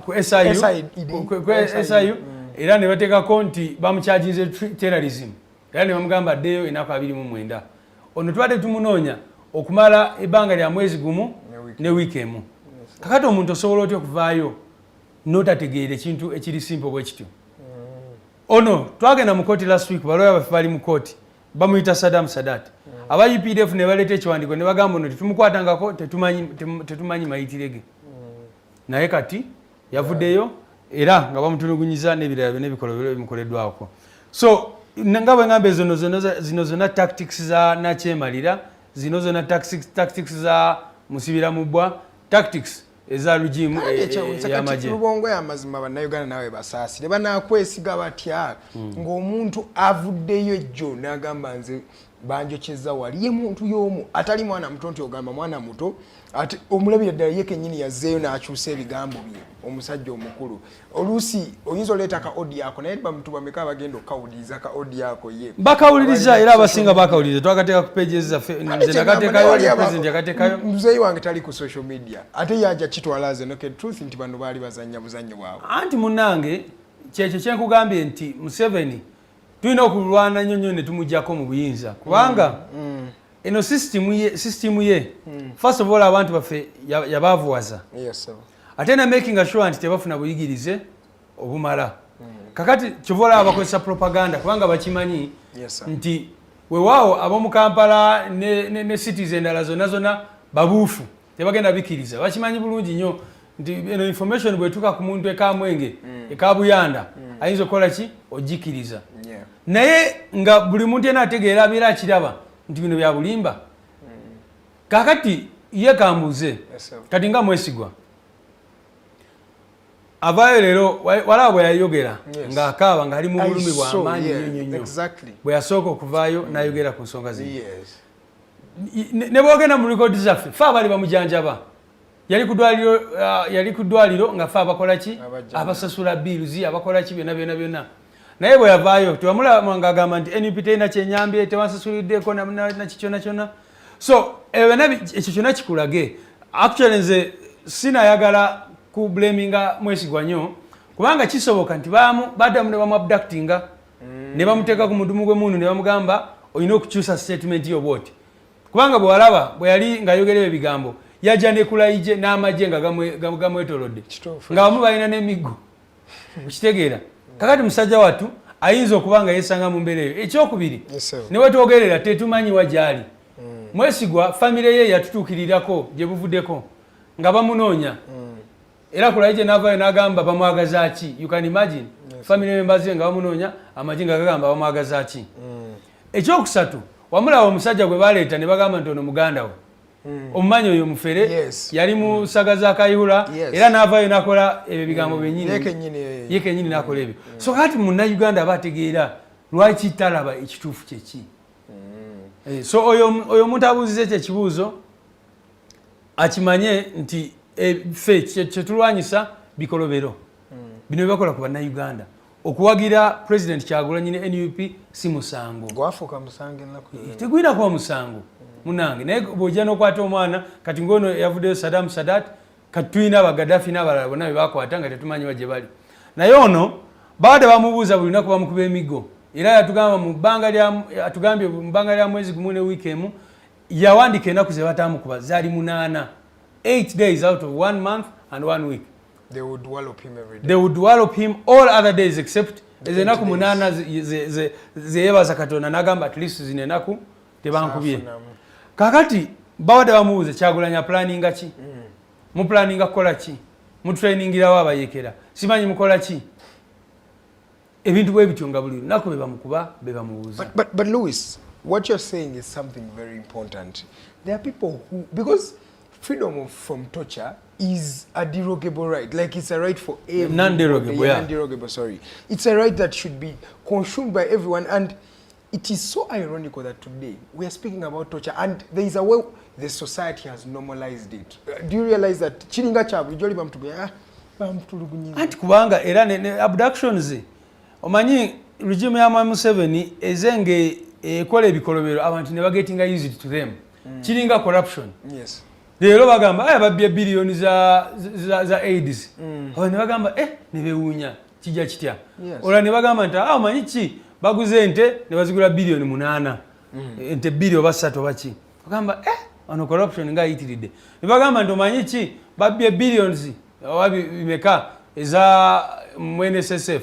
ku SIU era ne bateekako nti bamukyaginze terrorism era ne bamugamba addeyo ennaku 29. Ono tubadde tumunoonya okumala ebbanga lya mwezi gumu ne wiiki emu. Kakati omuntu osobola otya okuvaayo n'otategeera ekintu ekiri simple bwe kityo. Ono twagenda mu kooti last week balooya baffe bali mu kooti bamuyita Saddam Sadat. Aba UPDF ne baleeta ekiwandiiko ne bagamba ono tetumukwatangako tetumanyi mayitire ge. Naye kati yavuddeyo era nga bamutulugunyiza n'ebirala byonna ebikolwa bimukoleddwako. So nga bwe ngambe zino zonna tactics za nakyemalira zino zonna tactics za musibira mubwa tactics eza lujimu y'amagye. Rubongoya amazima bannayuganda nawe basaasire banaakwesiga batya ng'omuntu avuddeyo ejjo n'agamba nze banjokyeza wali ye muntu y'omu atali mwana muto nti ogamba mwana muto ate omulabira ddala ye kennyini yazzeeyo n'akyusa ebigambo bye omusajja omukulu oluusi oyinza oleeta ka odi yako naye bamutu bameka bagenda okawuliriza ka odi yako ye bakawuliriza era abasinga bakawuliriza twakateeka ku pages zaffe nze nakateekayo president yakateekayo muzeeyi wange tali ku social media ate yaja kitwala ze noke truth nti bano baali bazannya buzannyo bwabwe anti munnange kyekyo kyenkugambye nti Museveni tulina okulwana nnyo ne tumuggyako mu buyinza kubanga eno system ye first of all abantu baffe yabaavuwaza ate na making sure nti tebafuna buyigirize obumala kakati kyovola abakozesa propaganda kubanga bakimanyi nti weewaawo ab'omu Kampala ne cities endala zonna babuufu tebagenda bikiriza bakimanyi bulungi nnyo nti eno information bwetuuka ku muntu ekamwenge ekabuyanda ayinza okukola ki ogikiriza naye nga buli muntu yena ategeera abeera akiraba nti bino bya bulimba kakati ye kambuze kati nga Mwesigwa avaayo leero walaba bwe yayogera ng'akaaba ng'ali mu bulumi bw'amaanyi nnyo bwe yasooka okuvaayo n'ayogera ku nsonga zino ne boogenda mu likodi zaffe fe abaali bamujanjaba yali ku ddwaliro nga fe abakola ki abasasula biiruzi abakola ki byonna naye bwe yavaayo tewamulaba ng'agamba nti NUP terina kyenyambye tewansasuliddeeko nakikyona so ekyo kyonna kikulage actually nze sinayagala ku blaminga Mwesigwa nnyo kubanga kisoboka nti baddamu ne bamu abductinga ne bamuteeka ku mudumu gw'emundu ne bamugamba olina okukyusa statement yo bwoti kubanga bwalaba bwe yali ng'ayogerera ebigambo yajja ne kulayije n'amagye nga gamwetolodde nga bamu balina n'emiggo okitegeera kakati musajja wattu ayinza okuba nga yeesanga mu mbeera eyo ekyokubiri ne wetwogerera tetumanyi wajali mwesigwa famire ye yatutuukirirako gye buvuddeko nga bamunoonya era kulayije n'avaayo n'agamba bamwagaza ki you can imagine famire members nga bamunoonya amagye nga gagamba bamwagaza ki ekyokusatu wamulaba omusajja gwe baleeta ne bagamba nti ono muganda we omumanyi oyo mufere yali mu saga za Kayihura era n'avaayo n'akola ebyo bigambo byennyini ye kennyini n'akola ebyo so kati munnayuganda aba ategeera lwaki talaba ekituufu kyeki so oyo omuntu abuuziza ekyo ekibuuzo akimanye nti ffe kyetulwanyisa bikolobero bino byebakola ku bannayuganda okuwagira president Kyagulanyi ne NUP si musango gwafuuka musango ennaku tegwina kuba musango munange naye bw'ojja n'okwata omwana kati ng'ono yavuddeyo Saddam Sadat kati tulina Gaddafi n'abalala bonna be bakwata nga tetumanyi wa gye bali naye ono bawadde bamubuuza buli lunaku bamukuba emiggo era atugambye mu bbanga lya mwezi gumu ne wiiki emu yawandiika ennaku ze batamukuba zaali 8 days out of 1 month and 1 week. They would wallop him every day. They would wallop him all other days except ezenaku 8 zeyebaza Katonda n'agamba at least zino enaku tebankubye. Kakati bawadde bamubuuza Kyagulanyi planninga ki? Mu planninga kukola ki? Mu trainingirawo abayekera. Simanyi mukola ki? Ebintu bwe bityo nga buli lunaku be bamukuba be bamubuuza. But Louis, what you're saying is something very important. There are people who, because freedom from torture is a derogable right. Like it's a right for everyone. Non-derogable, yeah. Non-derogable, sorry. It's a right that should be consumed by everyone. And it is so ironical that today we are speaking about torture and there is a way the society has normalized it. Do you realize that chiringa chabu joli bamtugoya bamtulugunyi anti kubanga era ne abductions omanyi regime ya Museveni ezenge ekola ebikolobero abantu ne bagetinga used to them. Chiringa corruption. Yes. Lero bagamba babbye billions za AIDS. Abantu bagamba ne bewunya kijja kitya. Ola ne bagamba nti omanyi ki baguze ente ne bazigula billion 8. Ente billion basatu baki. Bagamba ono corruption nga yitiridde. Ne bagamba nti omanyi ki babbye billions wabi bimeka eza NSSF.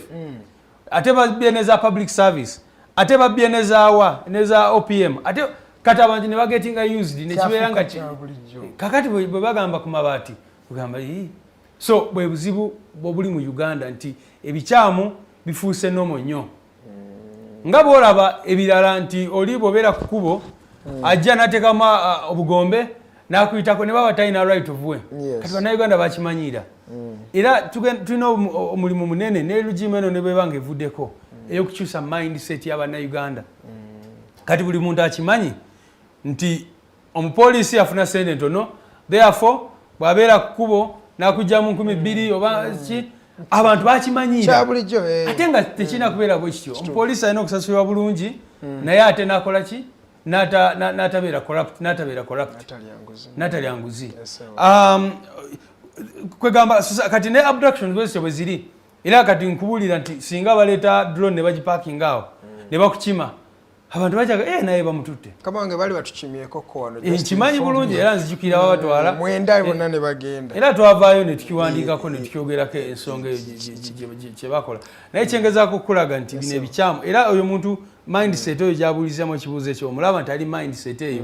Ate babbye neza public service. Ate babbye neza OPM. Ate kati abantu ne bagetinga used ne kibeera nga kakati bwe bagamba ku mabaati bagamba so bwe buzibu bobuli mu Uganda nti ebikyamu bifuuse nomo nnyo nga bwolaba ebirala nti oli bw'obeera ku kubo ajja n'ateekamu obugombe n'akuyitako ne baba talina right of way kati bannayuganda bakimanyiira era tulina omulimu munene ne regime eno ne bweba nga evuddeko ey'okukyusa mindset y'abannayuganda kati buli muntu akimanyi nti omupoliisi afuna sente ntono therefore bw'abeera ku kkubo n'akugyamu 2,000 oba ki abantu bakimanyiira ate nga tekirina kubeera bwe kityo omupoliisi alina okusasulwa bulungi naye ate n'akola ki n'atabeera corrupt n'atalya nguzi kwegamba kati ne abduction bwezityo bwe ziri era kati nkubuulira nti singa baleeta drone ne bagiparkinga awo ne bakukima abantu bajaga naye bamututte kabange bali batukimyeko ko wano kimanyi bulungi era nzijukira babatwala mwenda bonna ne bagenda era twavaayo ne tukiwandiikako ne tukyogerako ensonga eyo kye bakola naye kyengezaako okulaga nti bino ebikyamu era oyo muntu mindset oyo gyabuulizamu ekibuuzo ekyo omulaba nti ali mindset eyo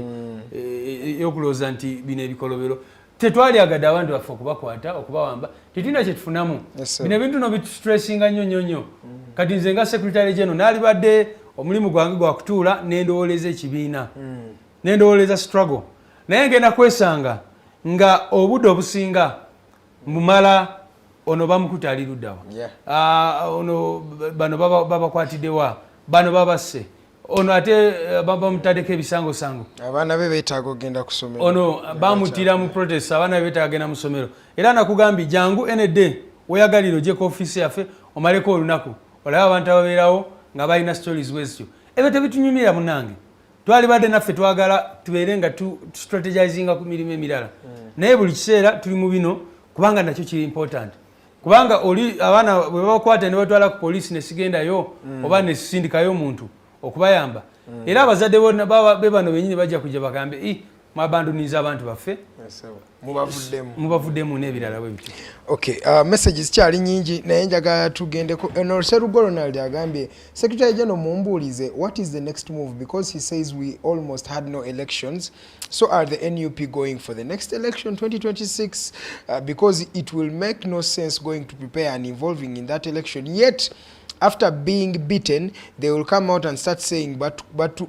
eyokulowooza nti bino ebikolobero tetwalyagadde abantu baffe okubakwata okubawamba tetulina kyetufunamu bino ebintu no bitustressinga nnyo kati nze nga secretary general naalibadde omulimu gwange gwa kutuula n'endowooleza ekibiina n'endowooleza struggle naye ngenda kwesanga nga obudde obusinga mbumala ono bamukuta ali luddawa ono bano babakwatiddewa bano babasse ono ate bamutaddeko ebisangosango abaana be beetaaga ogenda ku ssomero ono bamutira mu protest abaana be beetaaga genda mu ssomero era nakugambye jangu ND weyagalira ogyeko ofiisi yaffe omaleko olunaku olaba abantu ababeerawo nga balina stories wezityo ebyo tebitunyumira munange twali badde naffe twagala tubeere nga strategizinga ku mirimu emirala naye buli kiseera tuli mu bino kubanga nakyo kiri important kubanga oli abaana bwe bakwata ne batwala ku poliisi ne sigendayo oba ne sisindikayo omuntu okubayamba era abazadde bonna bebano benyini bajja kujja bagambe mwabanduniza abantu baffe mubavuddemu n'ebirala bwe bityo. Okay, messages kyali nyingi naye njagala tugendeko. Serugo Ronald agambye Secretary General mumbuulize what is the next move because he says we almost had no elections, so are the NUP going for the next election 2026 because it will make no sense going to prepare and involving in that election, yet after being beaten they will come out and start saying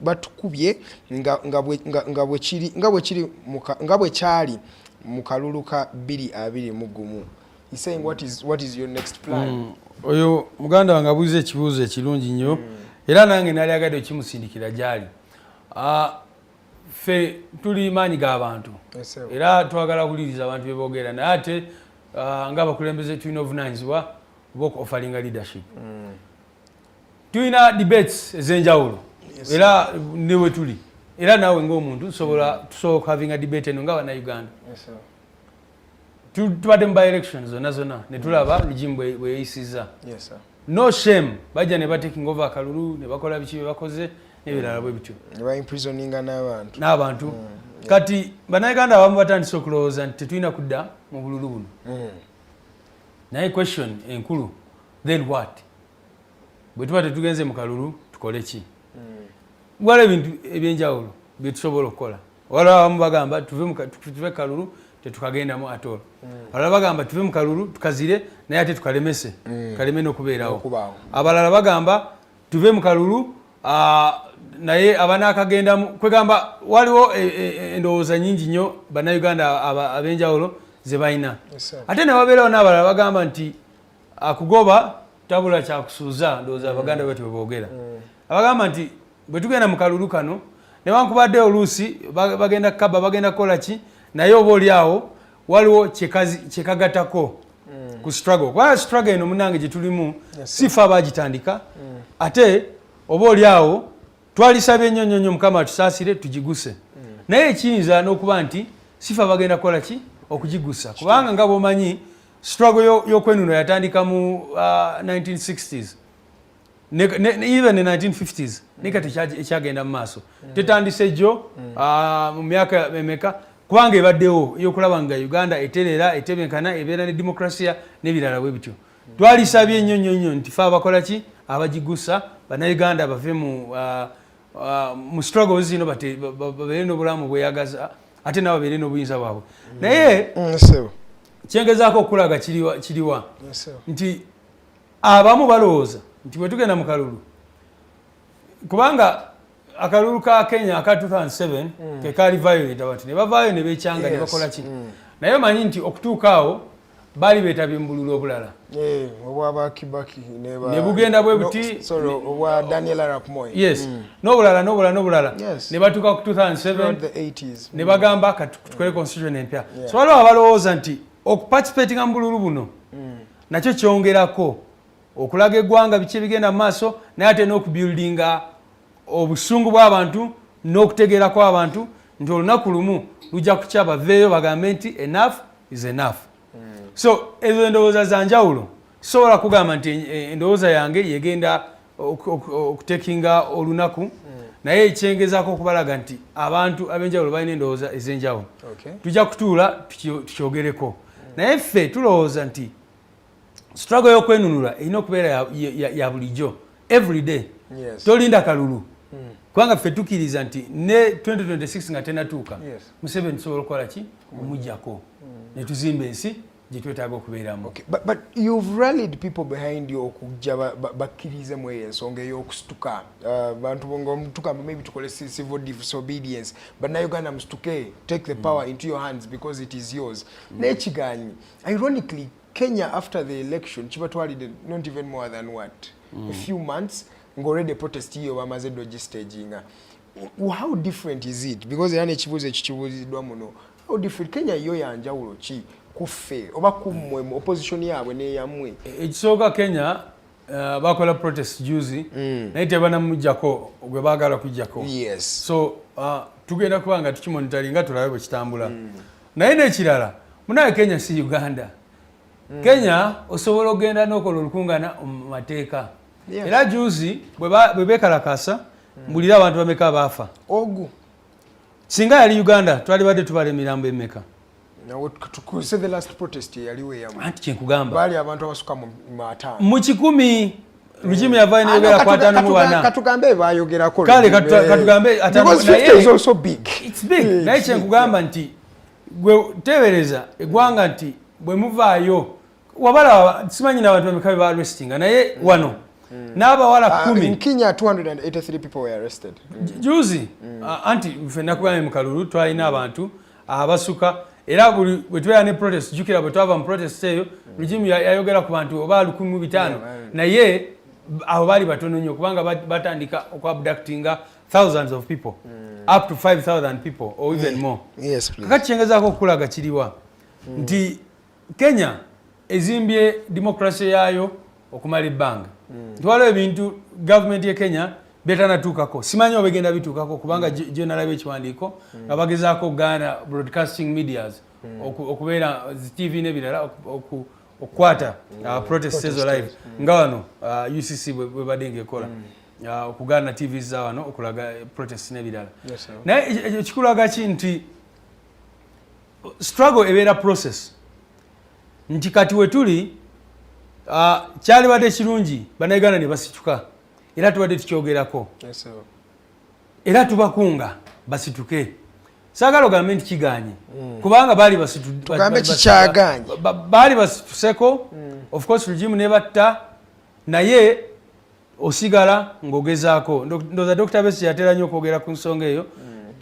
batukubye nga bwe kyali mu kalulu ka 2021. He's saying what is your next plan? Oyo muganda wange abuuza ekibuuzo ekirungi nnyo era nange nali agadde okimusindikira gyali. Ffe tuli maanyi g'abantu era twagala kuwuliriza abantu bye boogera naye ate ng'abakulembeze tulina obuvunaanyizibwa bw'okuofalinga leadership. Tulina debates ez'enjawulo era ne we tuli era naawe ng'omuntu tusobola having a debate eno nga bannayuganda. Tubadde mu by-elections zonna ne tulaba regime bwe yeyisizza. No shame bajja ne bataking over akalulu ne bakola biki bye bakoze n'ebirala bwe bityo. Ne ba-imprisoninga n'abantu. Kati bannayuganda abamu batandise okulowooza nti tetulina kudda mu bululu buno. Naye question enkulu, then what? Bwe tuba tetugenze mu kalulu tukole ki? Waliwo ebintu ebyenjawulo bye tusobola okukola. Waliwo abamu bagamba tuve kalulu tetukagendamu atoolo. Abalala bagamba tuve mu kalulu tukazire naye ate tukalemese kaleme n'okubeerawo. Abalala bagamba tuve mu kalulu naye abanaakagendamu kwegamba waliwo endowooza nyingi nnyo bannayuganda ab'enjawulo ze balina. Ate ne wabeerawo n'abalala bagamba nti akugoba tabula kyakusuuza ndowooza abaganda bwe boogera. Abagamba nti bwe tugenda mu kalulu kano newankubadde oluusi bagenda kukaba bagenda kukola ki naye oba oli awo waliwo kyekagattako ku struggle. Kubanga struggle eno munange gye tulimu sifa abagitandika ate oba oli awo twalisabye nnyo Mukama atusaasire tugiguse. Naye ekiyinza n'okuba nti sifa bagenda kukola ki okugigusa kubanga nga bw'omanyi struggle y'okwenunula yatandika mu 1960s even in 1950s nika tekyagenda mu maaso tetandise jjo mu myaka emeka kubanga ebaddewo eyokulaba nga Uganda eterera etebenkana ebeera ne demokrasiya n'ebirala bwe bityo. Twalisabye nnyo nti fe abakola ki abagigusa bannayuganda bave mu struggles zino babeere n'obulamu bweyagaza ate nabo babeere n'obuyinza bwabwe. Naye kyengezaako okulaga kiriwa nti abamu balowooza nti bwe tugenda mu kalulu kubanga akalulu ka Kenya aka 2007 ke kaali violent abantu ne bavaayo ne beekyanga ne bakola ki naye manyi nti okutuuka awo baali beetabye mu bululu obulala obwa Kibaki ne bugenda bwe buti obwa Daniel Arap Moi n'obulala ne batuuka ku 2007 ne bagamba tukole constitution empya. So waliwo abalowooza nti okuparticipatinga mu bululu buno nakyo kyongerako okulaga eggwanga biki ebigenda mu maaso naye ate n'okubuildinga obusungu bw'abantu n'okutegeera kw'abantu nti olunaku lumu lujja kukya baveeyo bagambe nti enough is enough. So ezo endowooza za njawulo sobola kugamba nti endowooza yange yegenda okutekinga olunaku naye ekyengezaako okubalaga nti abantu ab'enjawulo balina endowooza ez'enjawulo. Tujja kutuula tukyogereko naye ffe tulowooza nti struggle y'okwenunula erina okubeera ya bulijjo every day. Tolinda kalulu kubanga ffe tukkiriza nti ne 2026 nga tenatuuka Museveni tusobola okukola ki omujjako ne tuzimba ensi gye twetaaga okubeeramu. But you've rallied people behind you okujja bakkirize mu ensonga ey'okusituka bantu ng'omutuka maybe tukole civil disobedience bannayuganda musituke take the power into your hands because it is yours. N'ekiganyi ironically Kenya after the election chibatwalide not even more than a few months ng'already protest hiyo bamaze doji staging. How different is it? Because yana ekibuuzo ekikibuuziddwa muno, how different Kenya yo yanjawulo ki kuffe oba kummwe mu opposition yaabwe n'eyammwe? Ekisooka Kenya bakola protest juzi naye tebanamujjako gwe baagala kujjako. So tugenda kuba nga tukimonitaringa tulabe bwe kitambula. Naye n'ekirala munaye Kenya si Uganda. Kenya osobola okugenda n'okola olukuŋŋaana mu mateeka. Era juzi bwe beekalakasa mbulira abantu bameka baafa ogu singa yali Uganda twali badde tubala emirambo emeka tukuse the last protest yaliwe yamu anti kyenkugamba bali abantu abasuka mu 5 mu 10 Lujimu yavaye n'ayogera ku 5 mu 4 katugambe bayogerako kale katugambe naye is also big it's big naye kyenkugamba nti gwe tebereza eggwanga nti bwe muvaayo wabala simanyi n'abantu bameka ba arrestinga naye wano n'abawala 10 in Kenya 283 people were arrested juzi anti ffe nakugambye mu kalulu twalina abantu abasuka era bwe tubeera ne protest jukira bwe twava mu protest eyo Lujimu yayogera ku bantu oba 1500 naye abo bali batono nnyo kubanga batandika okwabductinga thousands of people up to 5,000 people or even more. Yes, please. Kakati kyengezaako okukulaga kiriwa nti Kenya ezimbye demokrasi yaayo okumala ebbanga nti waliwo ebintu gavumenti ye Kenya betanatuukako simanyi obegenda bituukako kubanga gye nalaba ekiwandiiko nga bagezaako Ghana broadcasting medias okubeera TV n'ebirala okukwata protest ezo live nga wano UCC bwe badde ng'ekola okugaana TV za wano okulaga protest n'ebirala naye ekikulaga ki nti struggle ebeera process nti kati we tuli kyali badde kirungi bannayuganda ne basituka era tubadde tukyogerako era tubakunga basituke saagala ogambe nti kiganye kubanga baali basituseko of course Lujimu nebatta naye osigala ng'ogezaako ndoza Dr. Besi yatera nnyo okwogera ku nsonga eyo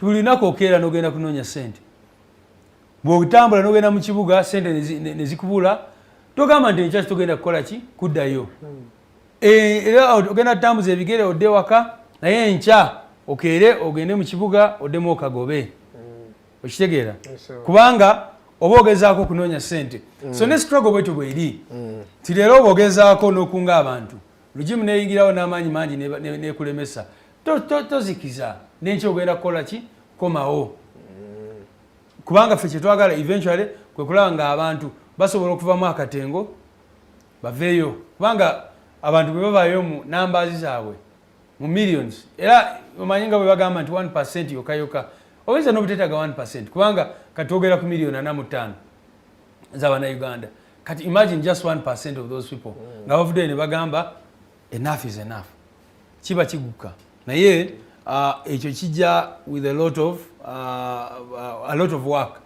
tulinako okeera n'ogenda kunoonya ssente bw'otambula n'ogenda mu kibuga ssente ne zikubula togamba nti ekyaki togenda kukola ki kuddayo era ogenda tutambuza ebigere odde waka naye enkya okeere ogende mu kibuga oddemu okagobe okitegeera kubanga oba ogezaako okunoonya ssente so ne struggle bwetyo bweri ti leero oba ogezaako n'okunga abantu Lujimu neyingirawo n'amaanyi mangi nekulemesa tozikiza n'enkya ogenda kukola ki komawo kubanga ffe kyetwagala eventually kwe kulaba nga abantu basobola okuvamu akatengo baveeyo kubanga abantu bwe bavaayo mu nambazi zaabwe mu millions era omanyi nga bwe bagamba nti 1% yokayoka oyinza n'obuteetaga 1% kubanga kati twogera ku miliyoni 45 z'abannayuganda kati imagine just 1% of those people nga bavuddeyo ne bagamba enough is enough kiba kiguka naye ekyo kijja with a lot of work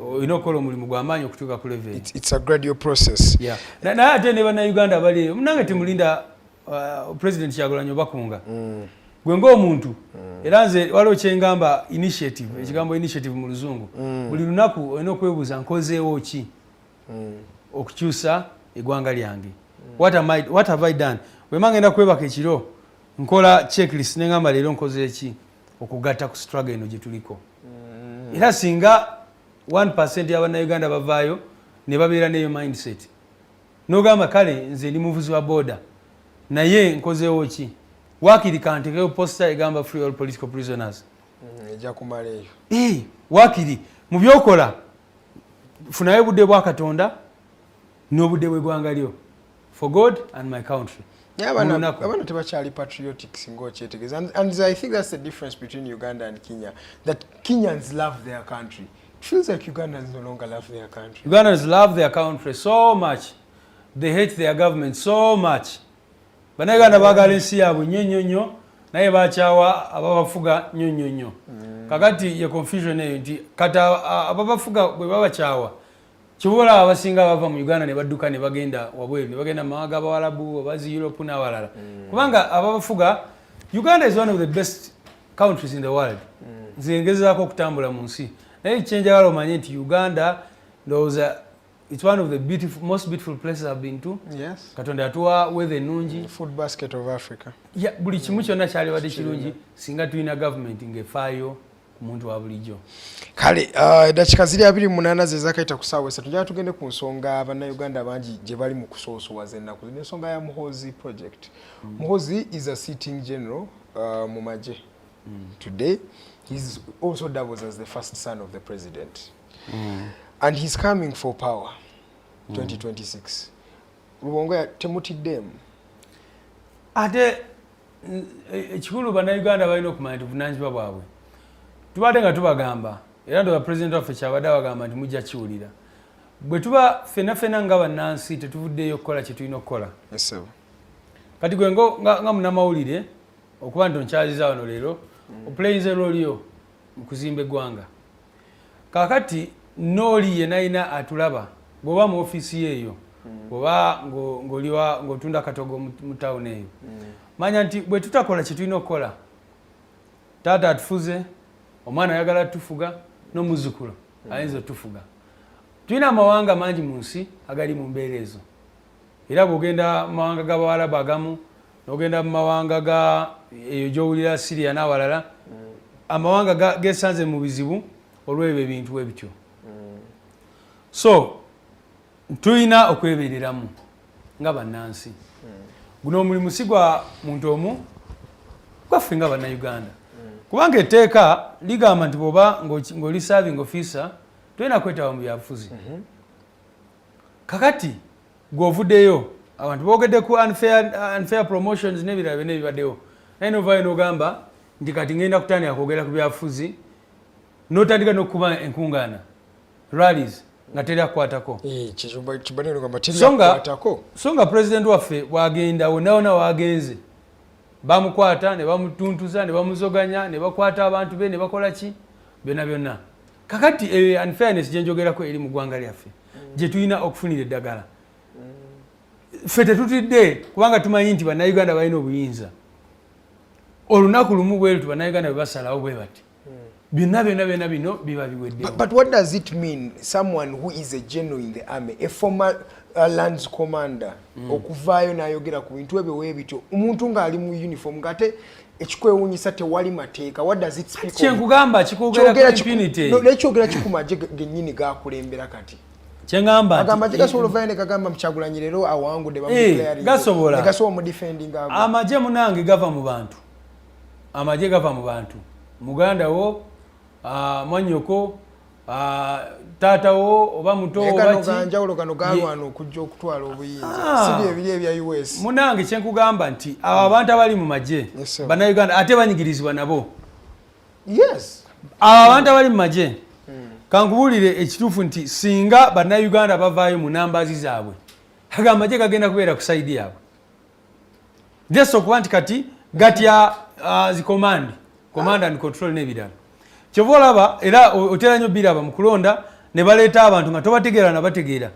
olina okukola omulimu gw'amaanyi okutuuka ku level it's a gradual process naye ate ne bannayuganda bali munange temulinda president Kyagulanyi obakunga gwe ng'omuntu era nze waliwo kyengamba initiative ekigambo initiative mu luzungu buli lunaku olina okwebuuza nkozeewo ki okukyusa eggwanga lyange what have I done bwe ngenda kwebaka ekiro nkola checklist nengamba leero nkoze eki okugatta ku struggle eno gye tuliko era singa 1% y'abannayuganda bavaayo ne babeera n'eyo mindset n'ogamba kale nze ndi muvuzi wa boda naye nkozeewo ki wakiri kantekeyo posta egamba free all political prisoners ejja kumala eyo wakiri mu byokola funayo obudde bwa Katonda n'obudde bw'eggwanga lyo for God and my country. Abana tebakyali patriotic singa okyetegeeza and I think that's the difference between Uganda and Kenya, that Kenyans love their country. It feels like Ugandans no longer love their country. Ugandans love their country so much. They hate their government so much. Bannayuganda baagala ensi yaabwe nnyo nnyo nnyo naye bakyawa ababafuga nnyo nnyo nnyo. Kakati ye confusion eyo nti kata ababafuga bwe babakyawa kibola abasinga bava mu Uganda ne badduka ne bagenda wabweru ne bagenda mu mawanga abawalabu abazi Europe n'abalala kubanga ababafuga Uganda is one of the best countries in the world nze ngezaako okutambula mu nsi naye kyenjagala omanye nti Uganda it's one of the most beautiful places I've been to. Yes. Katonda atuwa weather nungi. Food basket of Africa. Yeah, buli kimu kyonna kyali wadde kirungi singa tulina government ng'efaayo ku muntu wa bulijjo. Kale dakika ziri 28 ze zakaita ku ssaawa esatu njagala tugende ku nsonga bannayuganda bangi gye bali mu kusoosowaza ennaku zino ensonga ya Muhoozi project. Muhoozi is a sitting general mu magye. Today he's also doubles as the first son of the president. And he's coming for power 2026. Rubongoya temutiddemu. Ate ekikulu bannayuganda balina okumanya nti buvunaanyizibwa bwabwe tubadde nga tubagamba era ndo bapulezidenti waffe kyabadde abagamba nti mujja kiwulira bwe tuba ffenna nga bannansi tetuvuddeyo kukola kye tulina okukola kati gwe nga munnamawulire okuba nti onkyaziza wano leero oplayinze rolyo mu kuzimba eggwanga kaakati nooli yenayina atulaba bw'oba mu ofiisi yeeyo bw'oba ng'otunda katogo mu tawuni eyo manya nti bwe tutakola kye tulina okukola taata atufuze omwana ayagala tufuga n'omuzzukulu ayinza otufuga tulina amawanga mangi mu nsi agali mu mbeera ezo era bw'ogenda mu mawanga g'Abawarabu agamu n'ogenda mu mawanga eyo gy'owulira Syria n'awalala amawanga gesanze mu bizibu olw'ebyo ebintu bwe bityo so tulina okwebereramu nga bannansi guno omulimu si gwa muntu omu gwaffe nga bannayuganda kubanga etteeka ligamba nti bw'oba ng'oli serving officer tolina kwetaba mu byabufuzi kakati gw'ovuddeyo abantu boogedde ku unfair promotions n'ebirala byonna ebibaddeyo naye novaayo n'ogamba nti kati ngenda kutandika kwogera ku byabufuzi n'otandika n'okuba enkungaana rallies nga teri akukwatako so nga pulezidenti waffe bwagenda wonna waagenze bamukwata ne bamutuntuza ne bamuzoganya ne bakwata abantu be ne bakola ki byonna kakati unfairness gye njogerako eri mu ggwanga lyaffe gye tulina okufunira eddagala ffe tetutidde kubanga tumanyi nti bannayuganda balina obuyinza olunaku lumu bwerutu bannayuganda bwe basalawo bwe bati byonna bino biba biweddewo. But what does it mean, someone who is a general in the army, a former lands commander, okuvaayo n'ayogera ku bintu ebyo weebityo omuntu ng'ali mu uniform ng'ate ekikwewuunyisa tewali mateeka, what does it speak of? Kyenkugamba kikwogera ku impunity. Nekyogera kikumaje gennyini gaakulembera kati. Kyengamba agamba gasobola ovaayo ne gagamba Kyagulanyi leero awangudde bamudeclaring. Gasobola. Gasobola mu defending abo. Amagye munange gava mu bantu. Amagye gava mu bantu. Muganda wo mwanyoko taata wo oba muto obaki ganjawulo kano galwana okujja okutwala obuyinza si bye ebya US munange kyenkugamba nti abo abantu abali mu magye bannayuganda ate banyigirizibwa nabo abo abantu abali mu magye kankubuulire ekituufu nti singa bannayuganda bavaayo mu nambazi zaabwe aga amagye gagenda kubeera ku sayidi yaabwe jesi okuba nti kati gatya zicommand command and control n'ebirala kyova olaba era otera nnyo biraba mu kulonda ne baleeta abantu nga tobategeera nabategeera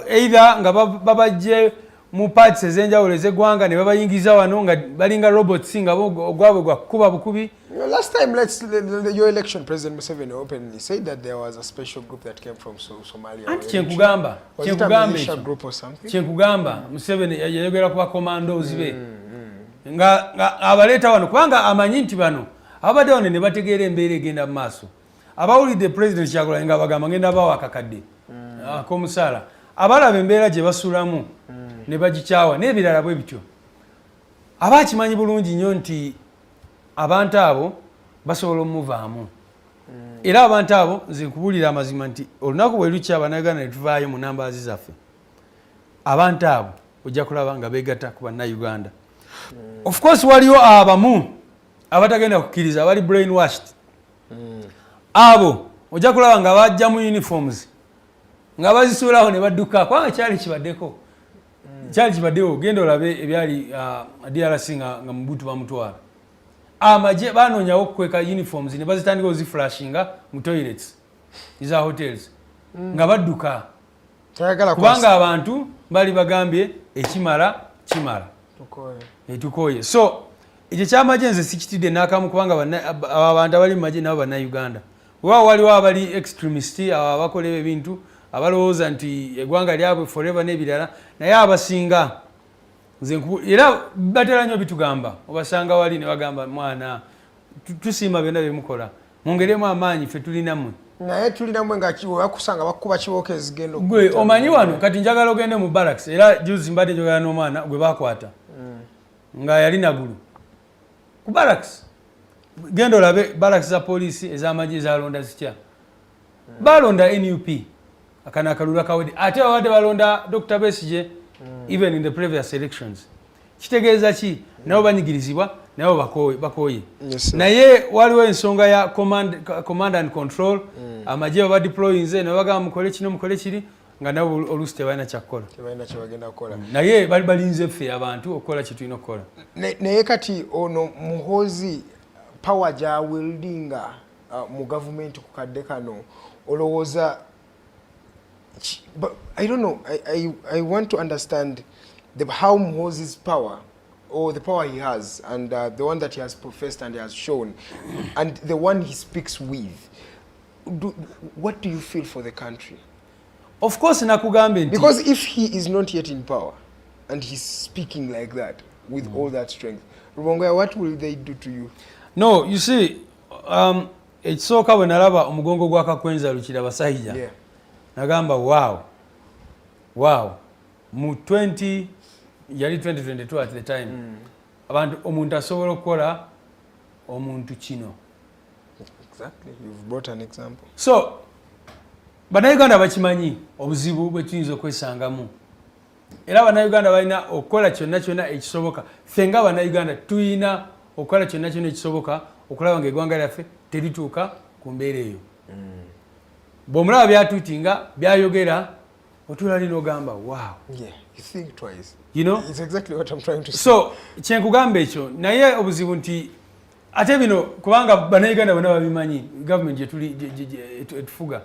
either nga babajje mu parts ez'enjawulo ez'eggwanga ne babayingiza wano nga balinga robots nga ogwabwe gwa kukuba bukubi. Last time your election President Museveni openly said that there was a special group that came from Somalia. Anti kyenkugamba Museveni yayogera ku bakommandos be nga abaleeta wano kubanga amanyi nti bano abadde wano ne bategeera embeera egenda mu maaso abawulidde President Kyagulanyi nga bagamba ngenda bawa akakadde ak'omusaala abalaba embeera gye basulamu ne bagikyawa n'ebirala bwe bityo aba akimanyi bulungi nnyo nti abantu abo basobola omuvaamu era abantu abo nze nkubuulira amazima nti olunaku bwe lukya bannayuganda ne tuvaayo mu nambaazi zaffe abantu abo ojja kulaba nga beegatta ku bannayuganda. Of course waliyo abamu abatagenda kukkiriza abali brainwashed abo ojja kulaba nga bajja mu uniforms nga bazisuulaho ne badduka kubanga kyali kibaddewo genda olabe ebyali DRC nga mubutu bamutwala amagye banoonyawo okukweka uniforms ne bazitandika oziflashinga mu toilets eza hotels nga badduka kubanga abantu bali bagambye ekimala etukoye so ekyo kyamagye nze sikitidde n'akamu kubanga abantu abali mu magye nabo bannayuganda oba waliwo abali extremist abakola ebintu abalowooza nti eggwanga lyabwe forever n'ebirala naye abasinga nze era batera nnyo bitugamba obasanga wali ne bagamba mwana tusiima byonna byemukola mwongeremu amaanyi ffe tulinamu naye tulinamu nga bakusanga bakuba kibooko ezigenda gwe omanyi wano kati njagala ogende mu barracks era juzi mbadde njogera n'omwana gwe bakwata nga yali nagulu ku barracks genda olabe barracks za poliisi ez'amagye ezalonda zitya balonda NUP akana akalulu akawedde ate babadde balonda Dr. Besigye even in the previous elections kitegeeza ki nabo banyigirizibwa nabo bakoye naye waliwo ensonga ya command and control amagye baba deployinze ne bagamba mukole kino mukole kiri nga nabo olusi tebalina kyakukola kyebagenda kukola naye bali balinze ffe abantu okukola kitulina okukola naye kati ono Muhoozi power gyawieldinga mu gavumenti ku kadde kano olowooza but I don't know I want to understand how Muhoozi's power or the power he has and the one that he has professed and he has shown and the one he speaks with what do you feel for the country? Of course nakugambe nti because if he is not yet in power and he's speaking like that with all that strength Rubongoya, what will they do to you? No, you see ekisooka bwe nalaba omugongo gwa Kakwenza lukira basajja nagamba wow mu 2022 at the time abantu omuntu asobola okukola omuntu kino. Exactly, you've brought an example. So bannayuganda bakimanyi obuzibu bwe tuyinza okwesangamu era bannayuganda balina okukola kyonna kyonna ekisoboka ffe nga bannayuganda tuyina okukola kyonna kyonna ekisoboka okulaba ng'eggwanga lyaffe terituuka ku mbeera eyo bw'omulaba byatuutinga byayogera otula lino ogamba wow you think twice. You know? It's exactly what I'm trying to say. So kyenkugamba ekyo naye obuzibu nti ate bino kubanga bannayuganda bonna babimanyi government etufuga